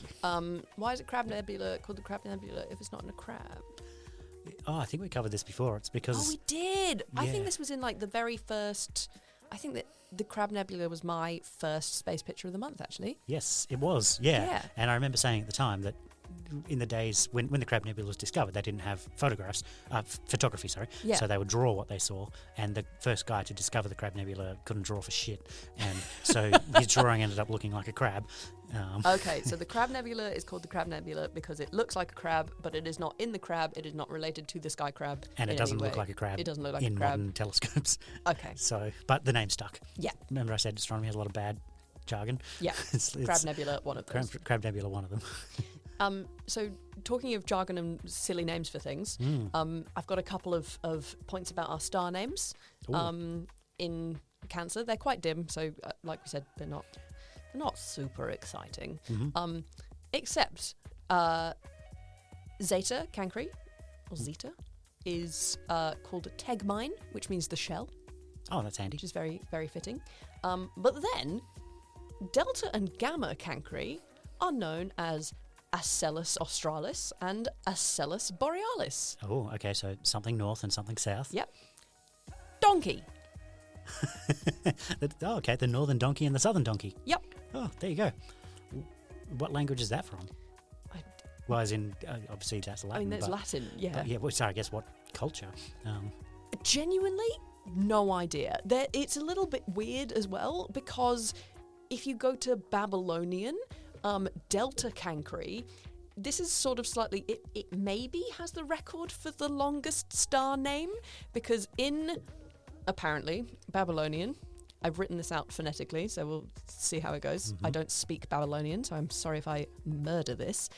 Why is it Crab Nebula called the Crab Nebula if it's not in a crab? I think we covered this before. It's because... Oh, we did! Yeah. I think this was in, like, the very first... I think that the Crab Nebula was my first space picture of the month, actually. Yes, it was, yeah. Yeah. And I remember saying at the time that in the days when the Crab Nebula was discovered, they didn't have photography, sorry. Yeah. So they would draw what they saw, and the first guy to discover the Crab Nebula couldn't draw for shit, and so his drawing ended up looking like a crab. Okay, so the Crab Nebula is called the Crab Nebula because it looks like a crab, but it is not in the crab, it is not related to the sky crab. And it doesn't look like a crab. It doesn't look like in a crab. modern telescopes. Okay. So, but the name stuck. Yeah. Remember I said astronomy has a lot of bad jargon? Yeah. It's Crab Nebula, one of those. Crab Nebula, one of them. So talking of jargon and silly names for things, I've got a couple of points about our star names. In Cancer, they're quite dim, so like we said, they're not super exciting. Except Zeta Cancri, or Zeta, is called Tegmine, which means the shell. Oh, that's handy. Which is very, very fitting. But then Delta and Gamma Cancri are known as Asellus australis and Asellus borealis. Oh, okay, so something north and something south. Yep. Donkey. Okay, the northern donkey and the southern donkey. Yep. Oh, there you go. What language is that from? Well, as in, obviously that's Latin. I mean, there's Latin, yeah. But yeah, well, sorry, I guess what culture? Genuinely, no idea. It's a little bit weird as well, because if you go to Babylonian, Delta Cancri, this is sort of slightly... It maybe has the record for the longest star name, because in, apparently, Babylonian... I've written this out phonetically, so we'll see how it goes. I don't speak Babylonian, so I'm sorry if I murder this.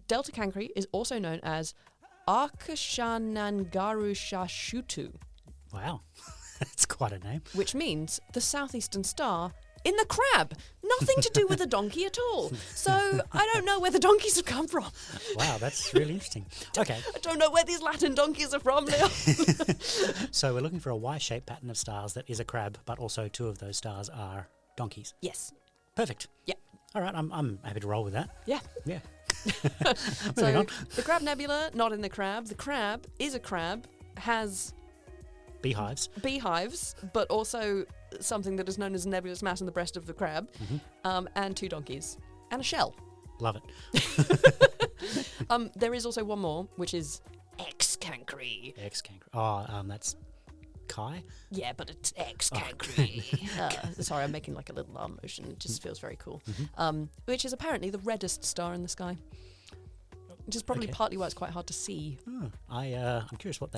Delta Cancri is also known as Arkashanangarushashutu. Wow, that's quite a name. Which means the southeastern star in the crab. Nothing to do with the donkey at all. So I don't know where the donkeys have come from. Wow, that's really interesting. Okay. I don't know where these Latin donkeys are from, Leon. So we're looking for a Y-shaped pattern of stars that is a crab, but also two of those stars are donkeys. Yes. Perfect. Yeah. All right, I'm happy to roll with that. Yeah. Yeah. So the Crab Nebula, not in the crab. The crab is a crab, has... Beehives, but also something that is known as a nebulous mass in the breast of the crab, and two donkeys, and a shell. Love it. There is also one more, which is X-Cancri. X-Cancri. Oh, that's Chi? Yeah, but it's X-Cancri. Sorry, I'm making like a little arm motion. It just feels very cool. Which is apparently the reddest star in the sky. Which is probably partly why it's quite hard to see. Oh, I'm curious what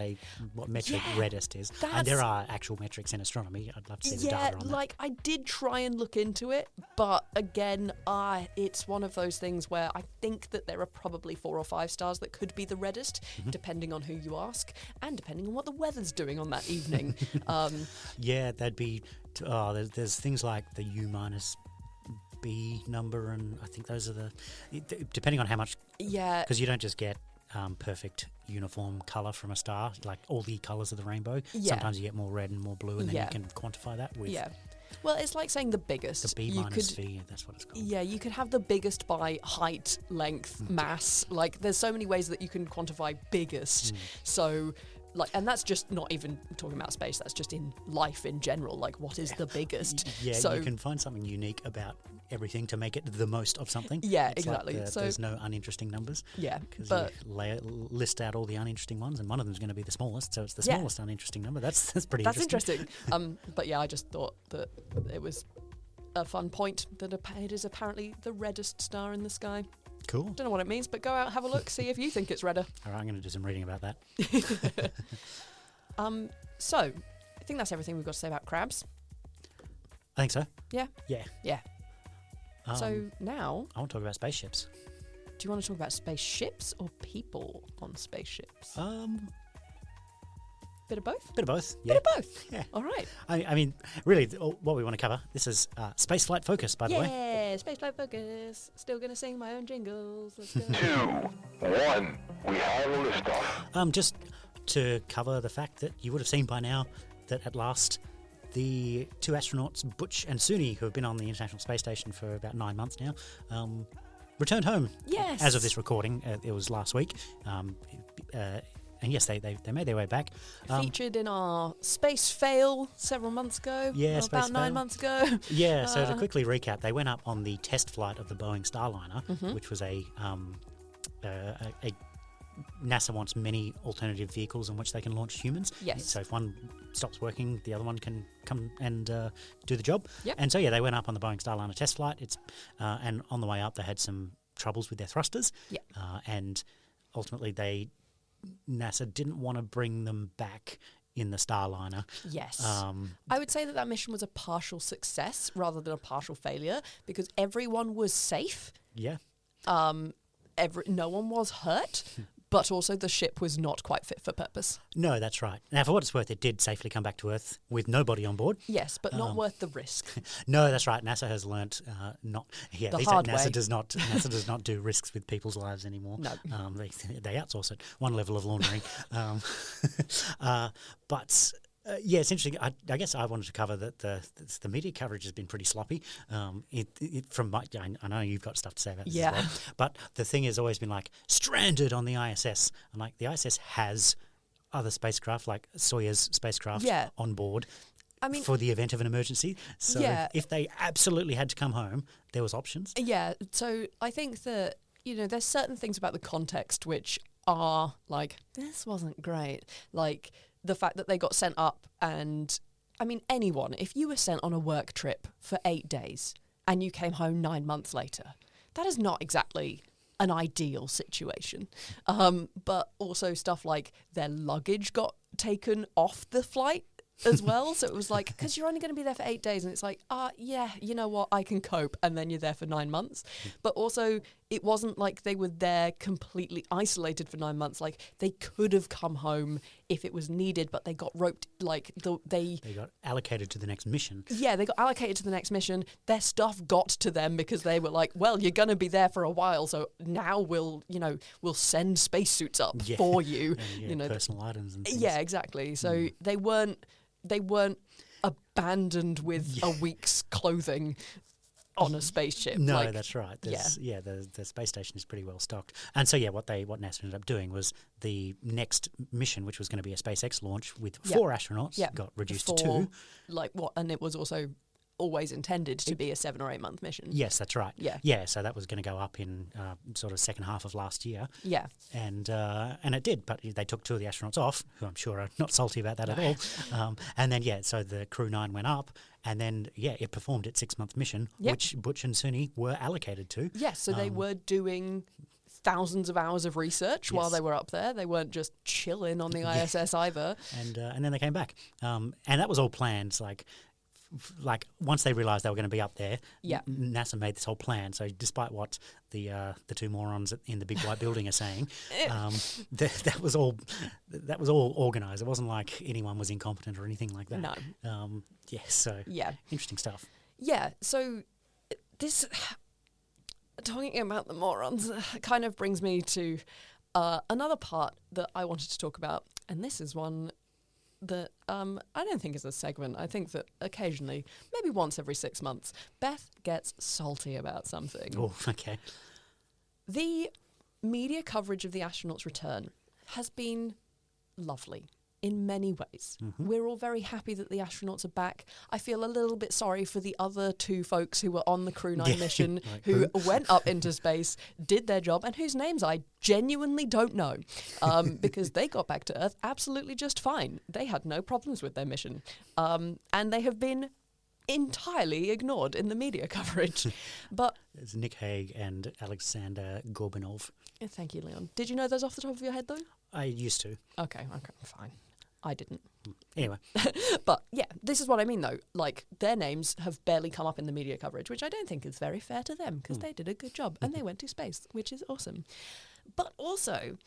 metric reddest is. And there are actual metrics in astronomy. I'd love to see the data on that. Like I did try and look into it, but again, it's one of those things where I think that there are probably 4 or 5 stars that could be the reddest, depending on who you ask, and depending on what the weather's doing on that evening. Yeah, that'd be... there's things like the U minus... B number, and I think those are depending on how much, because you don't just get perfect uniform color from a star, like all the colors of the rainbow. Sometimes you get more red and more blue, and then you can quantify that with well, it's like saying the biggest. The B minus V, that's what it's called. Yeah, you could have the biggest by height, length, mass. Like there's so many ways that you can quantify biggest. So like, and that's just not even talking about space, that's just in life in general. Like, what is the biggest? Yeah, so you can find something unique about everything to make it the most of something. Yeah, it's exactly. Like so there's no uninteresting numbers. Yeah, because you list out all the uninteresting ones, and one of them is going to be the smallest, so it's the smallest uninteresting number. That's pretty interesting. That's interesting. But yeah, I just thought that it was a fun point that it is apparently the reddest star in the sky. Cool. Don't know what it means, but go out, have a look, see if you think it's redder. All right, I'm going to do some reading about that. So, I think that's everything we've got to say about crabs. I think so. Yeah? Yeah. Yeah. So now... I want to talk about spaceships. Do you want to talk about spaceships or people on spaceships? Bit of both? Bit of both, yeah. Bit of both? Yeah. All right. I mean, really, what we want to cover, this is Spaceflight Focus, by the way. Yeah, Spaceflight Focus. Still going to sing my own jingles. Let's go. 2, 1, we have a liftoff. Just to cover the fact that you would have seen by now that at last the 2 astronauts, Butch and Suni, who have been on the International Space Station for about 9 months now, returned home. Yes. As of this recording, it was last week. and yes, they made their way back. Featured in our space fail several months ago. Yeah, about 9 months ago. Yeah, so to quickly recap, they went up on the test flight of the Boeing Starliner, which was a NASA wants many alternative vehicles in which they can launch humans. Yes. So if one stops working, the other one can come and do the job. Yep. And so, yeah, they went up on the Boeing Starliner test flight. And on the way up, they had some troubles with their thrusters. Yep. And ultimately, NASA didn't want to bring them back in the Starliner. Yes. I would say that mission was a partial success rather than a partial failure because everyone was safe. Yeah. No one was hurt, but also the ship was not quite fit for purpose. No, that's right. Now, for what it's worth, it did safely come back to Earth with nobody on board. Yes, but not worth the risk. No, that's right. NASA has learnt not. Yeah, The hard way. NASA does not do risks with people's lives anymore. No, they outsource it. One level of laundering. But yeah, it's interesting. I guess I wanted to cover that the media coverage has been pretty sloppy. I know you've got stuff to say about this as well. But the thing has always been like stranded on the ISS. And like the ISS has other spacecraft like Soyuz spacecraft on board. I mean, for the event of an emergency. So if they absolutely had to come home, there was options. Yeah. So I think that, there's certain things about the context which are like, this wasn't great. Like the fact that they got sent up and, I mean, anyone, if you were sent on a work trip for 8 days and you came home 9 months later, that is not exactly an ideal situation. But also stuff like their luggage got taken off the flight as well. So it was like, because you're only going to be there for 8 days and it's like, yeah, you know what, I can cope. And then you're there for 9 months. But also it wasn't like they were there completely isolated for 9 months. Like they could have come home if it was needed, but they got roped, like they got allocated to the next mission. Yeah, they got allocated to the next mission. Their stuff got to them because they were like, well, you're going to be there for a while. So now we'll send spacesuits up for you. Personal items and things. Yeah, exactly. So they weren't abandoned with a week's clothing on a spaceship. No, that's right. The space station is pretty well stocked. And so what NASA ended up doing was the next mission, which was going to be a SpaceX launch with 4 astronauts, got reduced to 2. And it was also always intended to be a 7 or 8 month mission. Yes, that's right. Yeah. So that was going to go up in sort of second half of last year. Yeah. And it did, but they took 2 of the astronauts off, who I'm sure are not salty about that at all. And then so the Crew 9 went up, and then it performed its 6-month mission, which Butch and Suni were allocated to. Yes, so they were doing thousands of hours of research while they were up there. They weren't just chilling on the ISS either. And then they came back, and that was all planned. Like once they realised they were going to be up there, NASA made this whole plan. So despite what the 2 morons in the big white building are saying, that was all organised. It wasn't like anyone was incompetent or anything like that. No. Interesting stuff. Yeah. So this talking about the morons kind of brings me to another part that I wanted to talk about, and this is one that I don't think is a segment. I think that occasionally, maybe once every 6 months, Beth gets salty about something. Oh, okay. The media coverage of the astronauts' return has been lovely in many ways. We're all very happy that the astronauts are back. I feel a little bit sorry for the other 2 folks who were on the Crew 9 mission who went up into space, did their job, and whose names I genuinely don't know because they got back to Earth absolutely just fine. They had no problems with their mission. And they have been entirely ignored in the media coverage. But it's Nick Hague and Alexander Gorbunov. Thank you, Leon. Did you know those off the top of your head, though? I used to. Okay, fine. I didn't. Anyway. But yeah, this is what I mean though. Like their names have barely come up in the media coverage, which I don't think is very fair to them because they did a good job and they went to space, which is awesome. But also,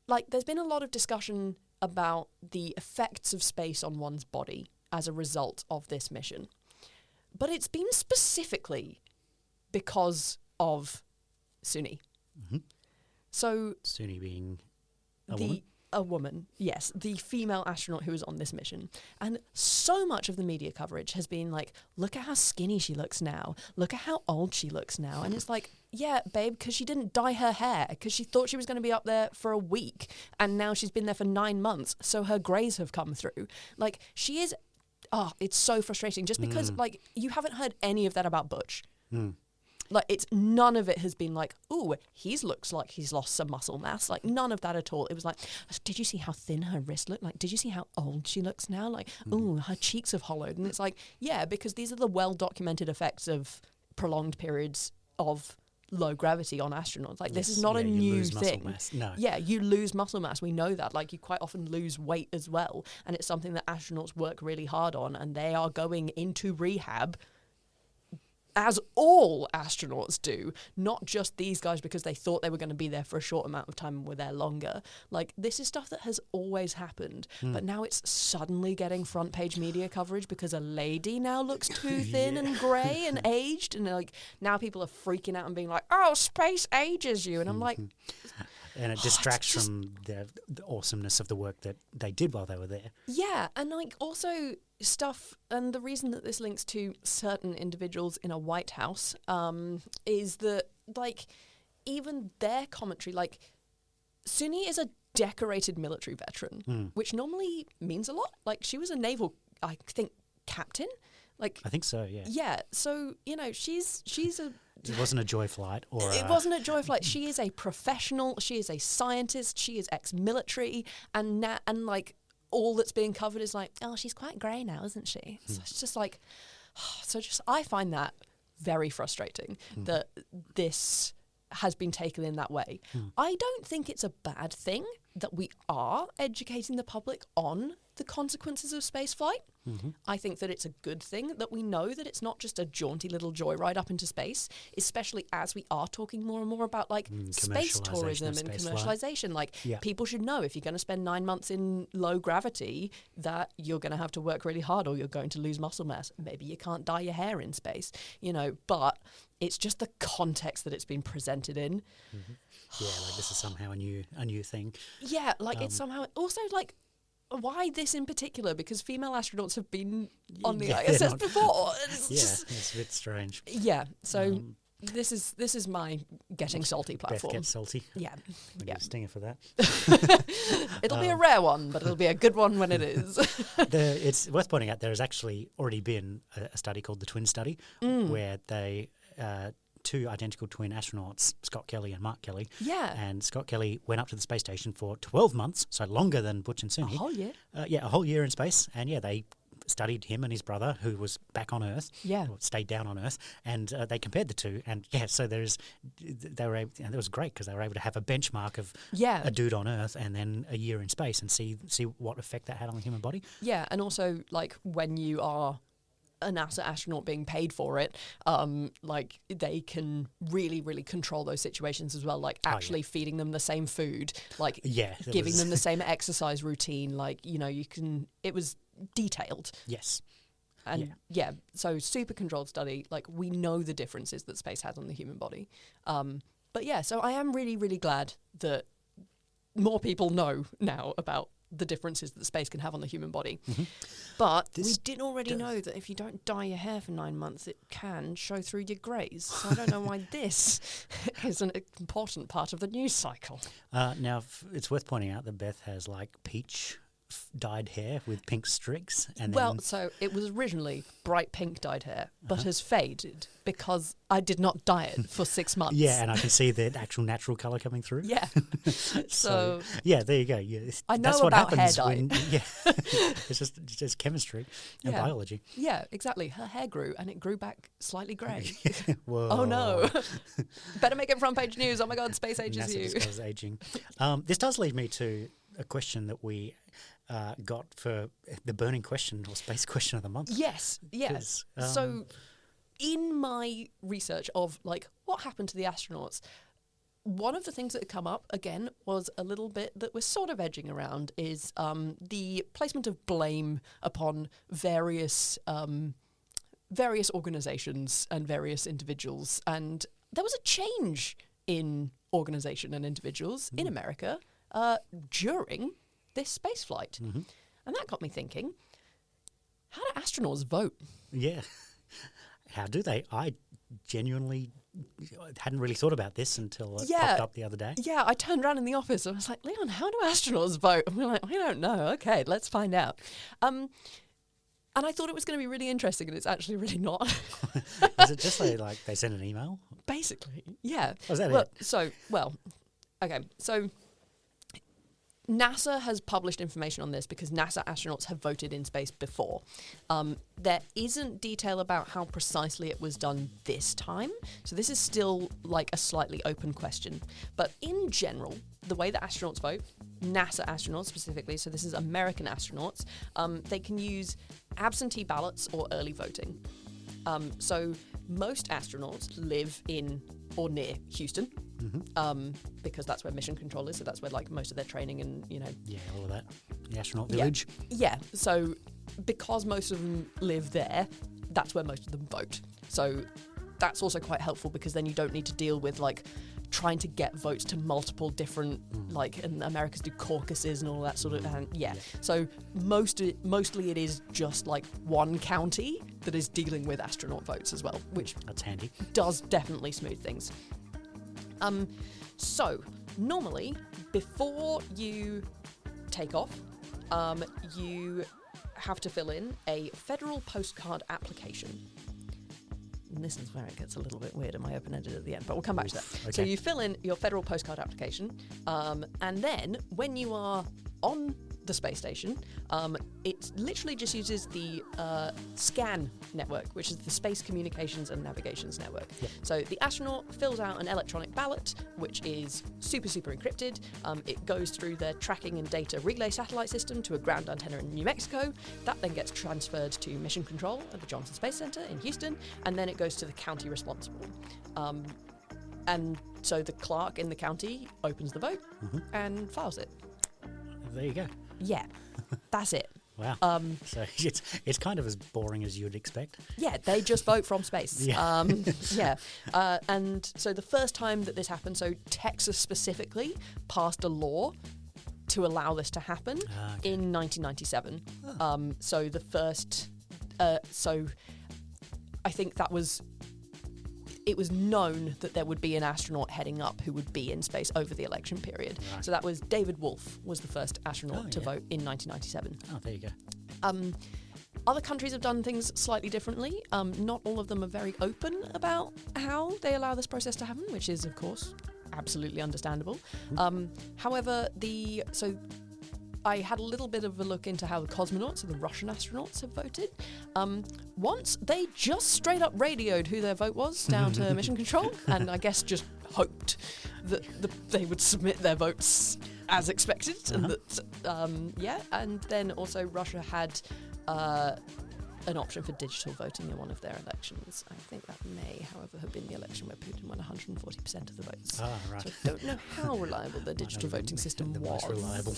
like there's been a lot of discussion about the effects of space on one's body as a result of this mission. But it's been specifically because of Suni. So Suni being a woman? A woman, yes, the female astronaut who was on this mission. And so much of the media coverage has been like, look at how skinny she looks now. Look at how old she looks now. And it's like, yeah, babe, because she didn't dye her hair, because she thought she was going to be up there for a week. And now she's been there for 9 months. So her greys have come through. Like, she is, it's so frustrating. Just because, like, you haven't heard any of that about Butch. Like, it's none of it has been like, ooh, looks like he's lost some muscle mass. Like, none of that at all. It was like, did you see how thin her wrist looked? Like, did you see how old she looks now? Like, ooh, her cheeks have hollowed. And it's like, yeah, because these are the well-documented effects of prolonged periods of low gravity on astronauts. Like, this is not a new thing. Mass. No. Yeah, you lose muscle mass. We know that. Like, you quite often lose weight as well. And it's something that astronauts work really hard on. And they are going into rehab, as all astronauts do, not just these guys because they thought they were going to be there for a short amount of time and were there longer. Like, this is stuff that has always happened, but now it's suddenly getting front page media coverage because a lady now looks too thin and grey and aged, and like now people are freaking out and being like, oh, space ages you, and I'm like... And it distracts from the awesomeness of the work that they did while they were there. Yeah, and like also stuff, and the reason that this links to certain individuals in a White House is that, like, even their commentary, like, Suni is a decorated military veteran, which normally means a lot. Like, she was a naval, I think, captain. Like, I think so, yeah. Yeah, so, you know, she's a... It wasn't a joy flight or It wasn't a joy flight. She is a professional. She is a scientist. She is ex-military. And like, all that's being covered is like, oh, she's quite grey now, isn't she? So it's just like... I find that very frustrating that this has been taken in that way. I don't think it's a bad thing that we are educating the public on the consequences of spaceflight. I think that it's a good thing that we know that it's not just a jaunty little joyride up into space, especially as we are talking more and more about like space tourism and commercialization. Like, people should know if you're going to spend 9 months in low gravity that you're going to have to work really hard or you're going to lose muscle mass. Maybe you can't dye your hair in space, you know, but it's just the context that it's been presented in. Yeah, like this is somehow a new thing. Yeah, like it's somehow also like, why this in particular? Because female astronauts have been on the ISS before. It's a bit strange. Yeah, so this is my getting salty platform. Beth gets salty. Yeah, A stinger for that. It'll be a rare one, but it'll be a good one when it is. It's worth pointing out there has actually already been a study called the Twin Study, where they... two identical twin astronauts, Scott Kelly and Mark Kelly. Yeah. And Scott Kelly went up to the space station for 12 months, so longer than Butch and Suni. A whole year? A whole year in space. And they studied him and his brother, who was back on Earth, or stayed down on Earth, and they compared the two. And so it was great because they were able to have a benchmark of a dude on Earth and then a year in space and see what effect that had on the human body. Yeah, and also like when you are a NASA astronaut being paid for it, like they can really, really control those situations as well. Like actually feeding them the same food, like giving them the same exercise routine. Like, you know, it was detailed. Yes. And so super controlled study. Like, we know the differences that space has on the human body. But yeah, so I am really, really glad that more people know now about the differences that space can have on the human body. But we did already know that if you don't dye your hair for 9 months, it can show through your greys. So I don't know why this is an important part of the news cycle. Now, it's worth pointing out that Beth has like peach dyed hair with pink streaks. And so it was originally bright pink dyed hair, but has faded because I did not dye it for 6 months. Yeah, and I can see the actual natural colour coming through. Yeah. So there you go. Yeah, I know that's what about happens hair dye. It's just chemistry and biology. Yeah, exactly. Her hair grew and it grew back slightly grey. Whoa. Oh no. Better make it front page news. Oh my God, space ages NASA you. Discovers aging. This does lead me to a question that we got for the burning question or space question of the month. Yes. So in my research of like what happened to the astronauts, one of the things that had come up again was a little bit that we're sort of edging around is the placement of blame upon various organizations and various individuals. And there was a change in organization and individuals in America during this space flight. Mm-hmm. And that got me thinking, how do astronauts vote? Yeah. How do they? I genuinely hadn't really thought about this until it popped up the other day. Yeah, I turned around in the office and I was like, Leon, how do astronauts vote? And we're like, I don't know. Okay, let's find out. And I thought it was going to be really interesting, and it's actually really not. Is it just like they send an email? Basically, yeah. Oh, is that well, it? Okay, so NASA has published information on this because NASA astronauts have voted in space before. There isn't detail about how precisely it was done this time, so this is still like a slightly open question. But in general, the way that astronauts vote, NASA astronauts specifically, so this is American astronauts, they can use absentee ballots or early voting. So most astronauts live in or near Houston, because that's where mission control is, so that's where like most of their training and, Yeah, all of that. The astronaut village. Yeah, so because most of them live there, that's where most of them vote. So that's also quite helpful because then you don't need to deal with like trying to get votes to multiple different, and Americans do caucuses and all that sort of, So mostly it is just like one county that is dealing with astronaut votes as well, which that's handy. Does definitely smooth things. So normally before you take off, you have to fill in a federal postcard application. And this is where it gets a little bit weird in my open-ended at the end, but we'll come back to that. Okay. So you fill in your federal postcard application, and then when you are on the space station, it literally just uses the SCAN network, which is the Space Communications and Navigations Network. Yep. So the astronaut fills out an electronic ballot, which is super, super encrypted. It goes through their tracking and data relay satellite system to a ground antenna in New Mexico. That then gets transferred to Mission Control at the Johnson Space Center in Houston, and then it goes to the county responsible. And so the clerk in the county opens the vote and files it. There you go. Yeah, that's it. Wow. So it's kind of as boring as you'd expect. Yeah, they just vote from space. Yeah. And so the first time that this happened, so Texas specifically passed a law to allow this to happen in 1997. So the first, so I think it was known that there would be an astronaut heading up who would be in space over the election period. Right. So that was David Wolf was the first astronaut to vote in 1997. Oh, there you go. Other countries have done things slightly differently. Not all of them are very open about how they allow this process to happen, which is, of course, absolutely understandable. However, I had a little bit of a look into how the cosmonauts, so the Russian astronauts, have voted. Once, they just straight up radioed who their vote was down to Mission Control, and I guess just hoped that they would submit their votes as expected. And that, and then also Russia had an option for digital voting in one of their elections. I think that may, however, have been the election where Putin won 140% of the votes. Ah, right. So I don't know how reliable the digital voting system was. Most reliable.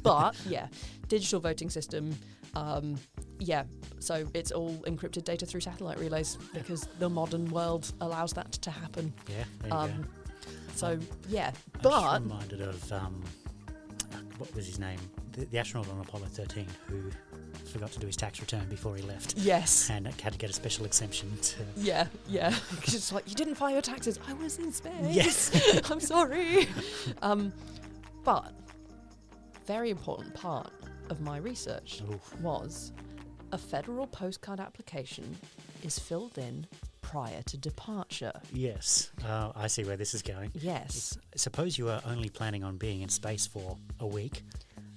But, yeah, digital voting system, so it's all encrypted data through satellite relays because the modern world allows that to happen. Yeah, there you go. So, yeah, I'm but... just reminded of, what was his name? The astronaut on Apollo 13 who forgot to do his tax return before he left. Yes. And had to get a special exemption to... Yeah. Because it's like, you didn't file your taxes. I was in space. Yes. I'm sorry. But very important part of my research was a federal postcard application is filled in prior to departure. Yes. I see where this is going. Yes. Suppose you were only planning on being in space for a week.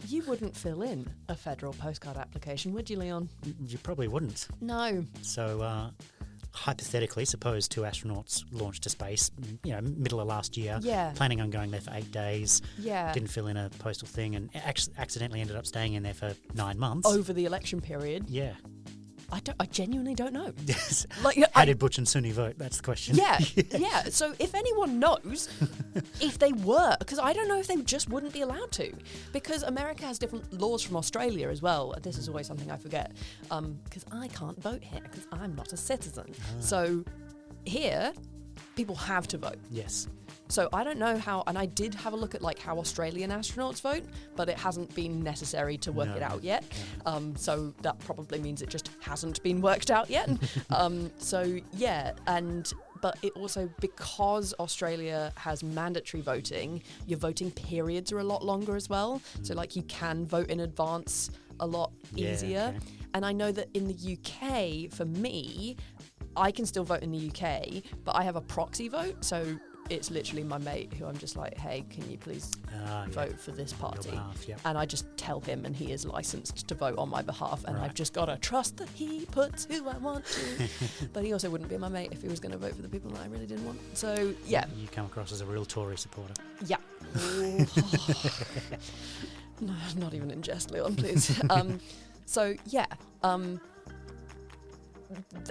You wouldn't fill in a federal postcard application, would you, Leon? You probably wouldn't. No. So, hypothetically, suppose 2 astronauts launched to space, middle of last year, planning on going there for 8 days, didn't fill in a postal thing, and accidentally ended up staying in there for 9 months. Over the election period? Yeah. I genuinely don't know. Yes. How did Butch and Sunni vote? That's the question. Yeah. So if anyone knows if they were, because I don't know if they just wouldn't be allowed to, because America has different laws from Australia as well. This is always something I forget, because I can't vote here because I'm not a citizen. So here, people have to vote. Yes. So I don't know how, and I did have a look at like how Australian astronauts vote, but it hasn't been necessary to work it out yet. So that probably means it just hasn't been worked out yet. But it also, because Australia has mandatory voting, your voting periods are a lot longer as well. So like you can vote in advance a lot easier. Okay. And I know that in the UK, for me, I can still vote in the UK, but I have a proxy vote. So it's literally my mate who I'm just like, hey, can you please vote for this party? Behalf, yep. And I just tell him, and he is licensed to vote on my behalf, and Right. I've just got to trust that he puts who I want to. But he also wouldn't be my mate if he was going to vote for the people that I really didn't want. So, yeah. You come across as a real Tory supporter. Yeah. No, not even in jest, Leon, please.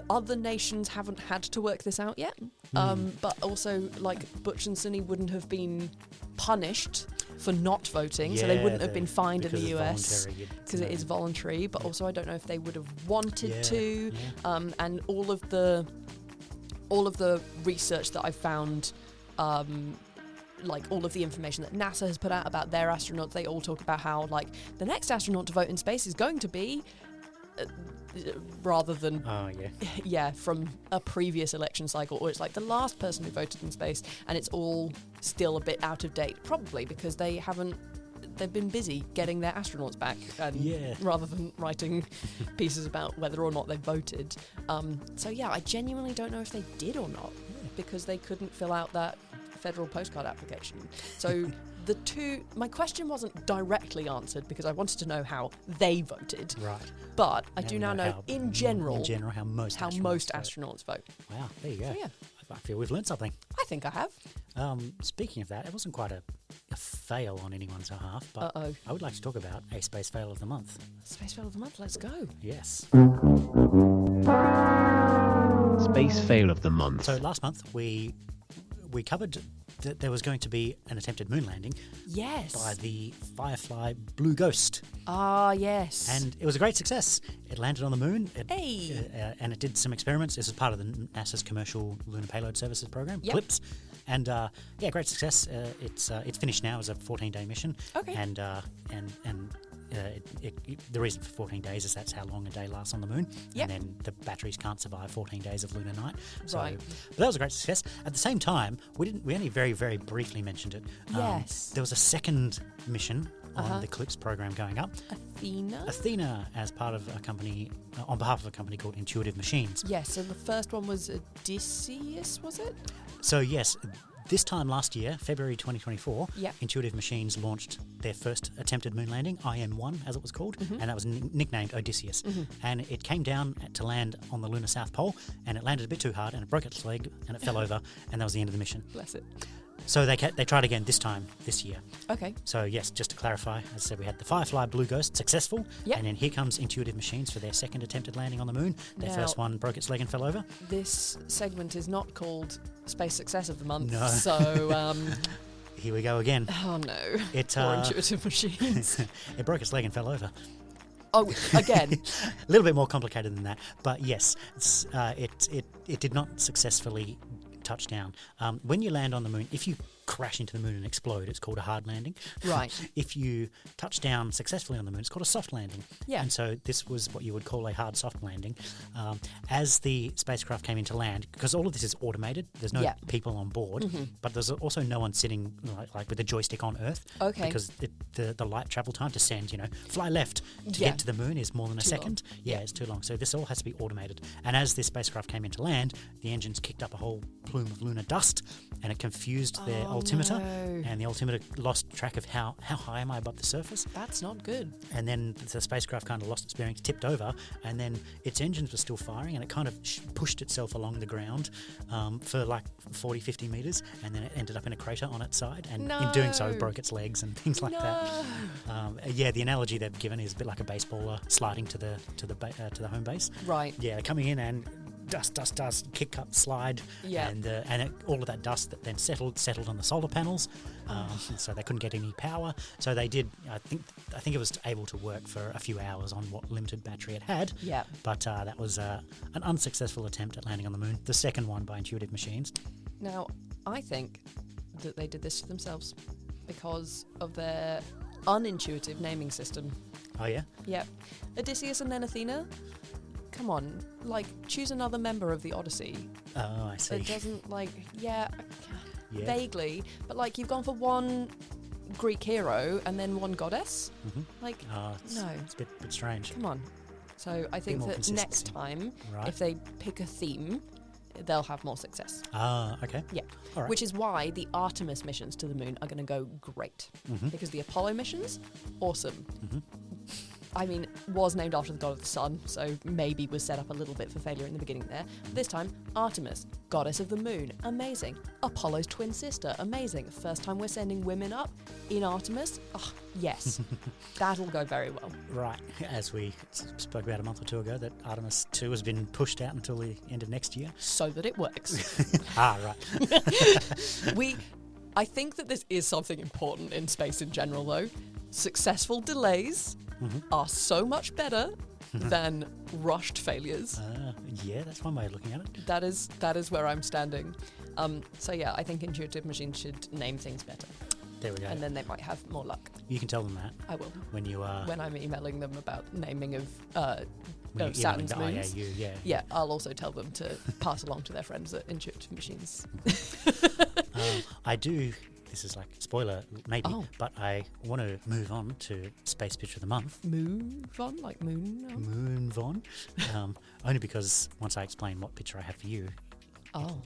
Other nations haven't had to work this out yet, but also like Butch and Sunny wouldn't have been punished for not voting, so they wouldn't have been fined in the US because it is voluntary. But also, I don't know if they would have wanted to. And all of the research that I found. Like all of the information that NASA has put out about their astronauts, they all talk about how like the next astronaut to vote in space is going to be rather than from a previous election cycle, or it's like the last person who voted in space, and it's all still a bit out of date, probably because they've been busy getting their astronauts back rather than writing pieces about whether or not they voted. I genuinely don't know if they did or not, because they couldn't fill out that federal postcard application. So my question wasn't directly answered because I wanted to know how they voted. Right. But I do now know in general how most astronauts vote. Wow, there you go. So, yeah. I feel we've learned something. I think I have. Speaking of that, it wasn't quite a fail on anyone's behalf, but I would like to talk about a space fail of the month. Space fail of the month, let's go. Yes. Space fail of the month. So last month we covered that there was going to be an attempted moon landing. Yes. By the Firefly Blue Ghost. Ah, yes. And it was a great success. It landed on the moon. Hey. And it did some experiments. This is part of the NASA's Commercial Lunar Payload Services program, CLPS. And great success. It's finished now as a 14-day mission. Okay. And the reason for 14 days is that's how long a day lasts on the moon. Yep. And then the batteries can't survive 14 days of lunar night. So, right. But that was a great success. At the same time, we only very, very briefly mentioned it. Yes. There was a second mission on the CLPS program going up. Athena, as part of a company, on behalf of a company called Intuitive Machines. Yes, so the first one was Odysseus, was it? So, yes. This time last year, February 2024, Yep. Intuitive Machines launched their first attempted moon landing, IM-1 as it was called, and that was nicknamed Odysseus. And it came down to land on the lunar South Pole, and it landed a bit too hard, and it broke its leg, and it fell over, and that was the end of the mission. Bless it. So they tried again this year. Okay. So yes, just to clarify, as I said, we had the Firefly Blue Ghost successful, and then here comes Intuitive Machines for their second attempted landing on the moon. Their first one broke its leg and fell over. This segment is not called Space Success of the Month, No. So... here we go again. Oh no. Poor Intuitive Machines. It broke its leg and fell over. Oh, again. A little bit more complicated than that, but yes, it did not successfully touch down. When you land on the moon, if you crash into the moon and explode, it's called a hard landing. Right. If you touch down successfully on the moon, it's called a soft landing. Yeah. And so this was what you would call a hard soft landing. As the spacecraft came into land, because all of this is automated, there's no people on board, but there's also no one sitting like with a joystick on Earth. Okay. Because the light travel time to send, fly left to get to the moon is more than a second. Long. Yeah, it's too long. So this all has to be automated. And as this spacecraft came into land, the engines kicked up a whole plume of lunar dust, and it confused their altimeter, and the altimeter lost track of how high am I above the surface. That's not good. And then the spacecraft kind of lost its bearings, tipped over, and then its engines were still firing, and it kind of pushed itself along the ground for like 40, 50 meters, and then it ended up in a crater on its side, and in doing so broke its legs and things like that. The analogy they've given is a bit like a baseballer sliding to the home base. Right. Yeah, coming in and dust, kick up, slide, and all of that dust that then settled on the solar panels, so they couldn't get any power. So they did. I think it was able to work for a few hours on what limited battery it had. Yeah. But that was an unsuccessful attempt at landing on the moon. The second one by Intuitive Machines. Now, I think that they did this to themselves because of their unintuitive naming system. Oh, yeah? Yep. Odysseus and then Athena? Come on, like, choose another member of the Odyssey. Oh, I see. It doesn't, vaguely, but, like, you've gone for one Greek hero and then one goddess. Mm-hmm. Like, no. It's a bit strange. Come on. So I think that next time, if they pick a theme, they'll have more success. Ah, okay. Yeah. All right. Which is why the Artemis missions to the moon are going to go great. Mm-hmm. Because the Apollo missions, awesome. Mm-hmm. I mean, was named after the god of the sun, so maybe was set up a little bit for failure in the beginning there. But this time, Artemis, goddess of the moon, amazing. Apollo's twin sister, amazing. First time we're sending women up in Artemis, yes. That'll go very well. Right, as we spoke about a month or two ago, that Artemis 2 has been pushed out until the end of next year. So that it works. Right. I think that this is something important in space in general, though. Successful delays are so much better than rushed failures. Yeah, that's one way of looking at it. That is where I'm standing. So yeah, I think intuitive machines should name things better. There we go. And then they might have more luck. You can tell them that. I will. When I'm emailing them about naming of Saturn's moons. IAU, yeah. Yeah, I'll also tell them to pass along to their friends at Intuitive Machines. I do. This is like spoiler, maybe, but I want to move on to Space Picture of the Month. Move on, like moon? Move on. Only because once I explain what picture I have for you,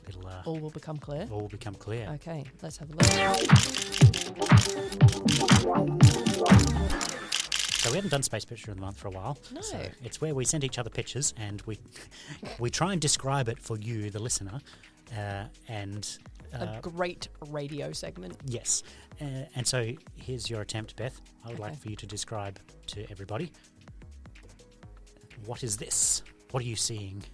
it'll all will become clear. All will become clear. Okay, let's have a look. So we haven't done Space Picture of the Month for a while. No. So it's where we send each other pictures and we try and describe it for you, the listener, and... a great radio segment. Yes. And so here's your attempt, Beth. I would like for you to describe to everybody. What is this? What are you seeing?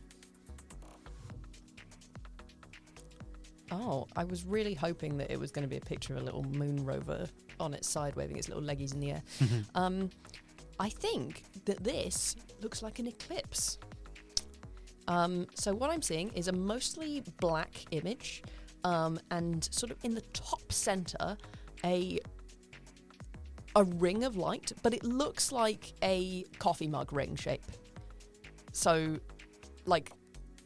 Oh, I was really hoping that it was going to be a picture of a little moon rover on its side waving its little leggies in the air. I think that this looks like an eclipse. So what I'm seeing is a mostly black image. And sort of in the top center, a ring of light, but it looks like a coffee mug ring shape. So, like,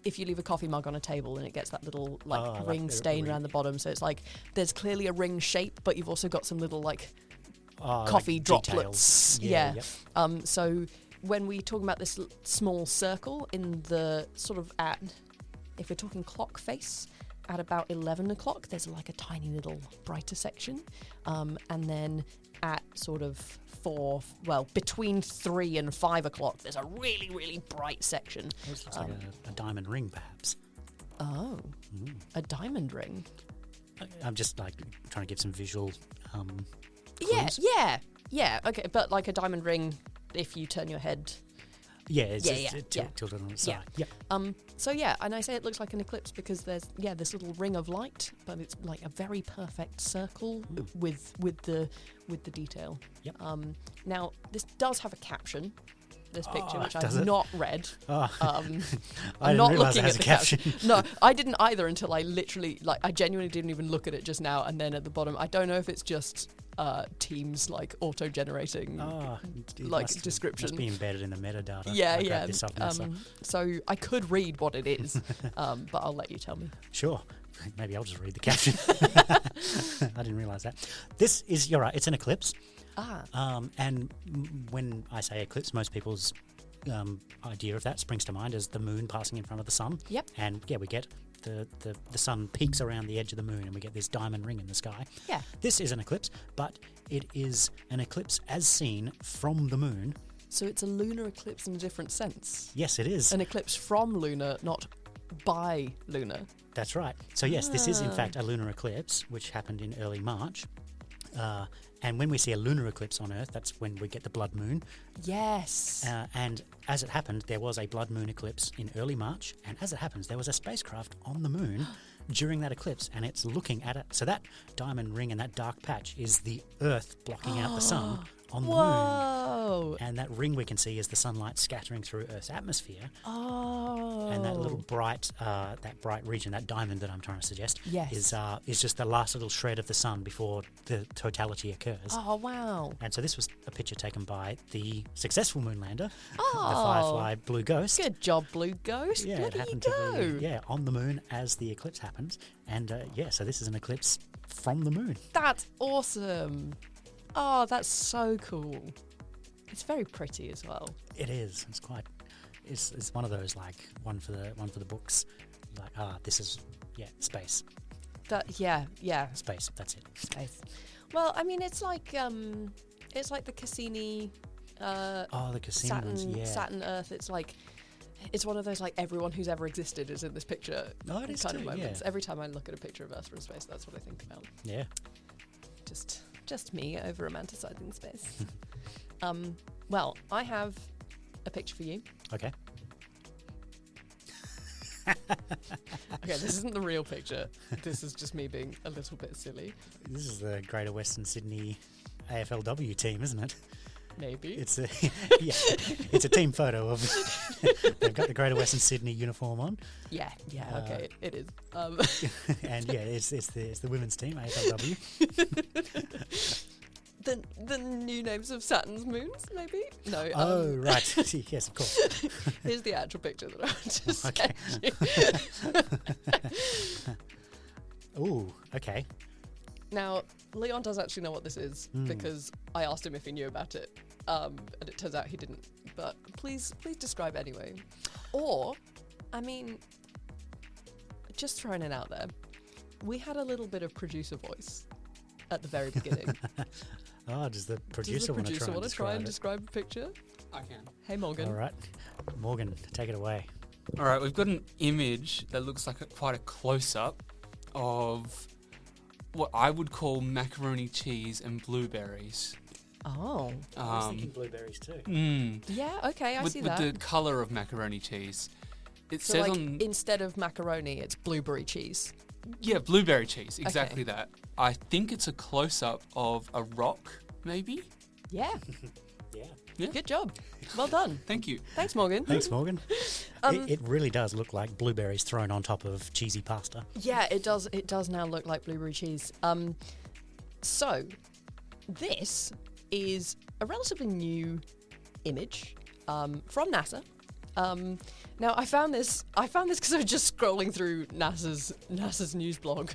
if you leave a coffee mug on a table and it gets that little ring stain around the bottom, so it's like there's clearly a ring shape, but you've also got some little coffee like droplets. Yeah. Yep. So when we talk about this small circle in the sort of if we're talking clock face. At about 11 o'clock, there's like a tiny little brighter section. And then at sort of between 3 and 5 o'clock, there's a really, really bright section. It looks like a diamond ring, perhaps. Oh, a diamond ring? I'm just like trying to give some visual clues. Yeah, okay, but like a diamond ring, if you turn your head... Yeah, it's tilted on its side. Yeah. So yeah, and I say it looks like an eclipse because there's this little ring of light, but it's like a very perfect circle with the detail. Yep. Now this does have a caption. This picture, which I've not read. I'm not looking at the caption. No, I didn't either until I literally I genuinely didn't even look at it just now. And then at the bottom, I don't know if it's just Teams auto-generating description. Must be embedded in the metadata. Yeah. So I could read what it is, but I'll let you tell me. Sure. Maybe I'll just read the caption. I didn't realise that. You're right, it's an eclipse. And when I say eclipse, most people's idea of that springs to mind as the moon passing in front of the sun. Yep. And we get the sun peaks around the edge of the moon and we get this diamond ring in the sky. Yeah. This is an eclipse, but it is an eclipse as seen from the moon. So it's a lunar eclipse in a different sense. Yes, it is. An eclipse from lunar, not by lunar. That's right. So yes, this is in fact a lunar eclipse, which happened in early March. And when we see a lunar eclipse on Earth, that's when we get the blood moon. Yes. And as it happened, there was a blood moon eclipse in early March. And as it happens, there was a spacecraft on the moon during that eclipse, and it's looking at it. So that diamond ring and that dark patch is the Earth blocking out the sun on the moon. And that ring we can see is the sunlight scattering through Earth's atmosphere. Oh. And that little bright region, that diamond that I'm trying to suggest, Yes. is just the last little shred of the sun before the totality occurs. Oh, wow. And so this was a picture taken by the successful moon lander, Oh. the Firefly Blue Ghost. Good job, Blue Ghost. Yeah, Look it at you happened go. to be on the moon as the eclipse happens. And so this is an eclipse from the moon. That's awesome. Oh, that's so cool. It's very pretty as well. It is. It's quite. It's one of those like one for the books. Like this is space. Yeah. Space. That's it. Space. Well, I mean, it's like the Cassini. The Cassini ones. Yeah. Saturn, Earth. It's one of those like everyone who's ever existed is in this picture. Oh, it is kind of too, moments. yeah. Every time I look at a picture of Earth from space, that's what I think about. Yeah. Just me over romanticizing space. Well, I have a picture for you. Okay. Okay, this isn't the real picture. This is just me being a little bit silly. This is the Greater Western Sydney AFLW team, isn't it? Maybe. It's a it's a team photo of. They've got the Greater Western Sydney uniform on. Yeah. Okay, it is. And it's the women's team AFLW. The new names of Saturn's moons, maybe? No. Oh right, yes, of course. Here's the actual picture that I want to send you. Ooh, okay. Now, Leon does actually know what this is because I asked him if he knew about it, and it turns out he didn't. But please describe anyway. Or, I mean, just throwing it out there, we had a little bit of producer voice at the very beginning. Oh, does the producer want to try and describe the picture? I can. Hey, Morgan. All right, Morgan, take it away. All right, we've got an image that looks like quite a close-up of what I would call macaroni cheese and blueberries. Oh. I was thinking blueberries too. Yeah, okay, I see that. With the colour of macaroni cheese. It So says like on... instead of macaroni, it's blueberry cheese. Yeah, blueberry cheese, exactly that. I think it's a close-up of a rock, maybe? Yeah. Yeah. Good job. Well done. Thank you. Thanks, Morgan. Thanks, Morgan. It really does look like blueberries thrown on top of cheesy pasta. Yeah, it does. It does now look like blueberry cheese. So this is a relatively new image from NASA. Now I found this because I was just scrolling through NASA's news blog,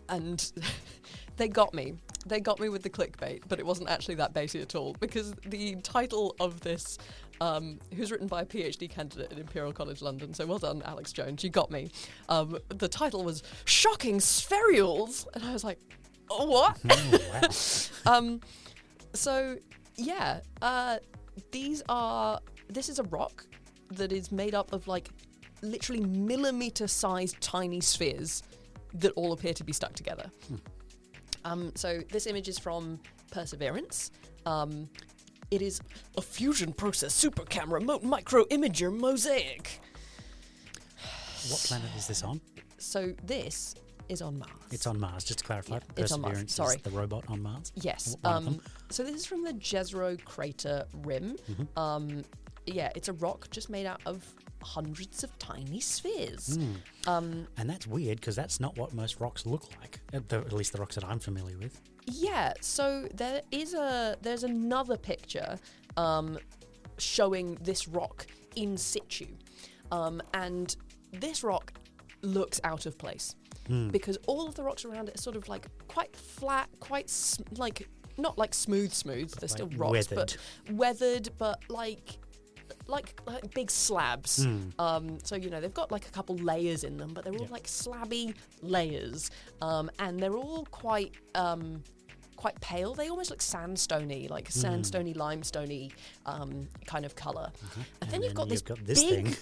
and they got me. They got me with the clickbait, but it wasn't actually that basic at all because the title of this, who's written by a PhD candidate at Imperial College London, so well done, Alex Jones, you got me. The title was "Shocking Spherules," and I was like, oh, what? Oh, wow. So yeah, this is a rock that is made up of like literally millimeter-sized tiny spheres that all appear to be stuck together. So this image is from Perseverance. It is a fusion process super camera micro imager mosaic. What planet is this on? So this is on Mars. It's on Mars, just to clarify. Yeah, it's on Mars. Perseverance Sorry. is the robot on Mars? Yes. One of them. So this is from the Jezero crater rim. Yeah, it's a rock just made out of hundreds of tiny spheres. And that's weird because that's not what most rocks look like, at least the rocks that I'm familiar with. Yeah, so there's another picture showing this rock in situ. And this rock looks out of place because all of the rocks around it are sort of like quite flat, quite not like smooth, they're like still rocks, weathered. but weathered, but like big slabs. So, you know, they've got like a couple layers in them, but they're all like slabby layers. And they're all quite pale. They almost look sandstony, like sandstony, limestoney kind of colour. And then you've got this this big thing.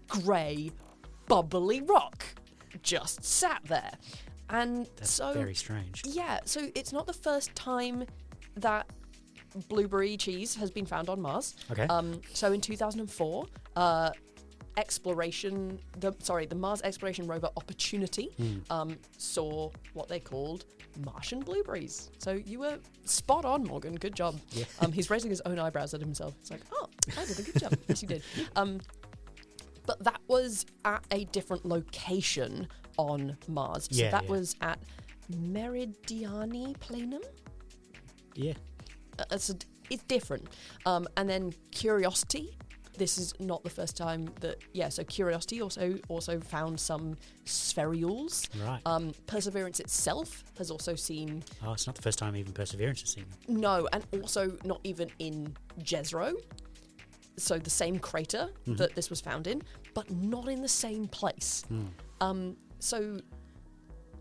grey bubbly rock just sat there. And That's so very strange. yeah, so it's not the first time that blueberry cheese has been found on Mars. Okay. So in 2004, exploration, the Mars exploration rover Opportunity saw what they called Martian blueberries. So you were spot on, Morgan. Good job. Yeah. He's raising his own eyebrows at himself. It's like, oh, I did a good job. Yes, you did. But that was at a different location on Mars. So that was at Meridiani Planum. Yeah. It's different. And then Curiosity. This is not the first time that... Yeah, so Curiosity also found some spherules. Right. Perseverance itself has also seen... Oh, it's not the first time even Perseverance has seen them. No, and also not even in Jezero. So the same crater that this was found in, but not in the same place. So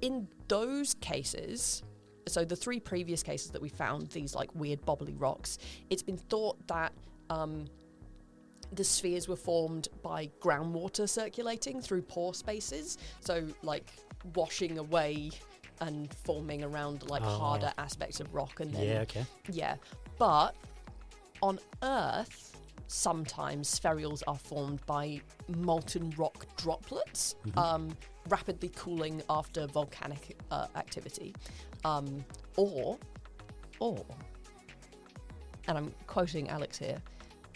in those cases... So the 3 previous cases that we found, these like weird bobbly rocks, it's been thought that the spheres were formed by groundwater circulating through pore spaces, so like washing away and forming around like harder aspects of rock. And then but on Earth, sometimes spherules are formed by molten rock droplets, rapidly cooling after volcanic activity. Or, and I'm quoting Alex here,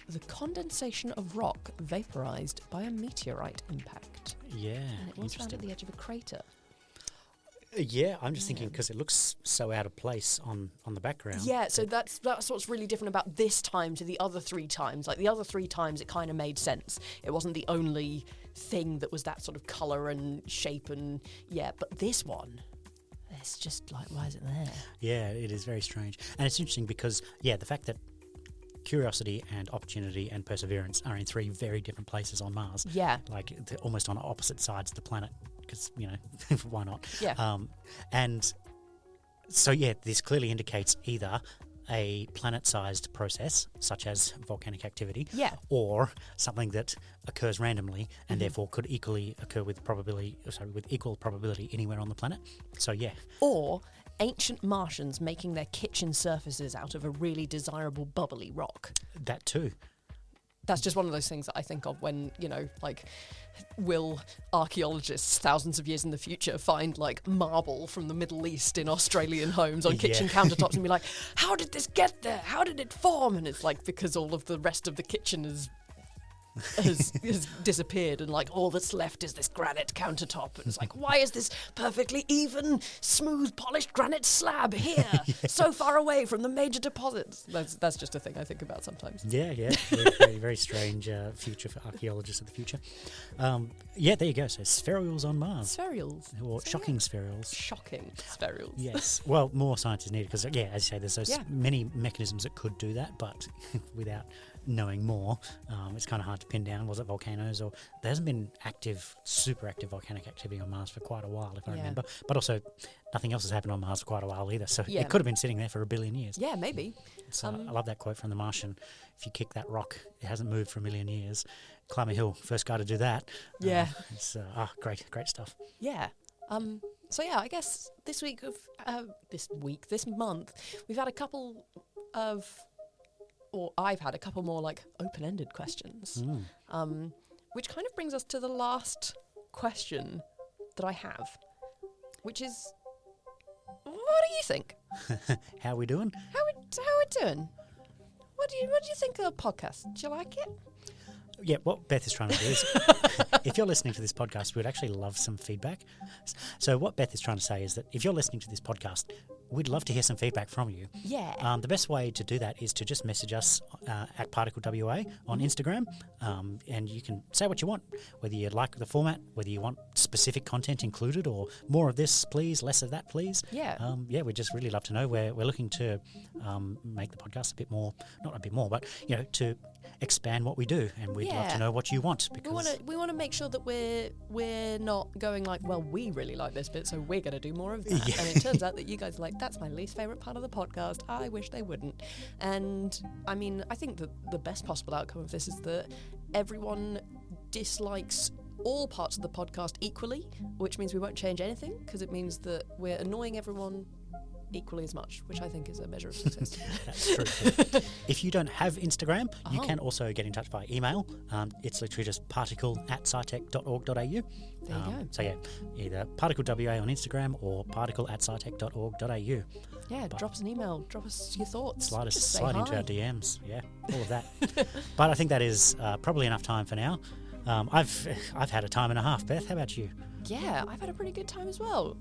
the condensation of rock vaporized by a meteorite impact. Yeah, And it was found at the edge of a crater. Yeah, I'm just thinking because it looks so out of place on the background. Yeah, so that's what's really different about this time to the other 3 times. Like the other 3 times, it kind of made sense. It wasn't the only thing that was that sort of colour and shape and but this one, it's just like, why is it there? Yeah, it is very strange. And it's interesting because, the fact that Curiosity and Opportunity and Perseverance are in 3 very different places on Mars. Yeah. Like they're almost on opposite sides of the planet because, why not? Yeah. And so, this clearly indicates either a planet-sized process, such as volcanic activity, or something that occurs randomly and therefore could equally occur with equal probability anywhere on the planet. So, Or ancient Martians making their kitchen surfaces out of a really desirable bubbly rock. That too. That's just one of those things that I think of when, will archaeologists thousands of years in the future find like marble from the Middle East in Australian homes on kitchen countertops and be like, how did this get there? How did it form? And it's like, because all of the rest of the kitchen has disappeared and like all that's left is this granite countertop. And it's like, why is this perfectly even, smooth, polished granite slab here, so far away from the major deposits? That's just a thing I think about sometimes. Yeah. Very, very strange future for archaeologists of the future. There you go. So spherules on Mars. Spherules. Or shocking spherules. Shocking spherules. Yes. Well, more science is needed because, as you say, there's so many mechanisms that could do that, but without knowing more, it's kind of hard to pin down. Was it volcanoes? Or there hasn't been super active volcanic activity on Mars for quite a while, if I remember. But also, nothing else has happened on Mars for quite a while either. So it could have been sitting there for 1 billion years. Yeah, maybe. So I love that quote from The Martian. If you kick that rock, it hasn't moved for 1 million years. Climb a hill, first guy to do that. Yeah. It's great stuff. Yeah. I guess this month, we've had a couple of... or I've had a couple more like open-ended questions, which kind of brings us to the last question that I have, which is, what do you think? How are we doing? How we doing? What do you think of the podcast? Do you like it? Yeah, what Beth is trying to do is, if you're listening to this podcast, we'd actually love some feedback. So what Beth is trying to say is that if you're listening to this podcast, we'd love to hear some feedback from you. Yeah. The best way to do that is to just message us at ParticleWA on Instagram, and you can say what you want, whether you like the format, whether you want specific content included, or more of this, please, less of that, please. Yeah. We'd just really love to know. We're looking to make the podcast a bit more, not a bit more, but to expand what we do, and we'd love to know what you want, because we want to make sure that we're not going like, well, we really like this bit, so we're going to do more of that. And it turns out that you guys are like, that's my least favourite part of the podcast. I wish they wouldn't. And I mean, I think that the best possible outcome of this is that everyone dislikes all parts of the podcast equally, which means we won't change anything, because it means that we're annoying everyone equally as much, which I think is a measure of success. That's true. Too. If you don't have Instagram, you can also get in touch by email. It's literally just particle@scitech.org.au. There you go. So yeah, either particle.wa on Instagram or particle@scitech.org.au. Yeah, drop us an email. Drop us your thoughts. Slide Just say into hi. our DMs. Yeah, all of that. But I think that is probably enough time for now. I've had a time and a half. Beth, how about you? Yeah, I've had a pretty good time as well.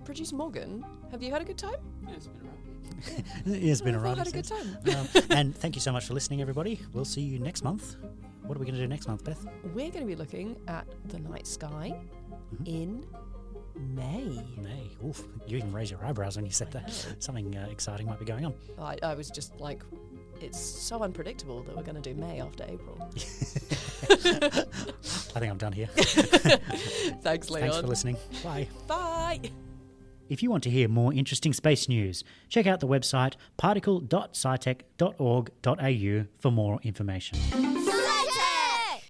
Producer Morgan, have you had a good time? Yeah, it's been around. It's been I've around. had a good time. And thank you so much for listening, everybody. We'll see you next month. What are we going to do next month, Beth? We're going to be looking at the night sky in May. May. Oof, you even raised your eyebrows when you said that. Something exciting might be going on. I was just like, it's so unpredictable that we're going to do May after April. I think I'm done here. Thanks, Leon. Thanks for listening. Bye. Bye. If you want to hear more interesting space news, check out the website particle.scitech.org.au for more information.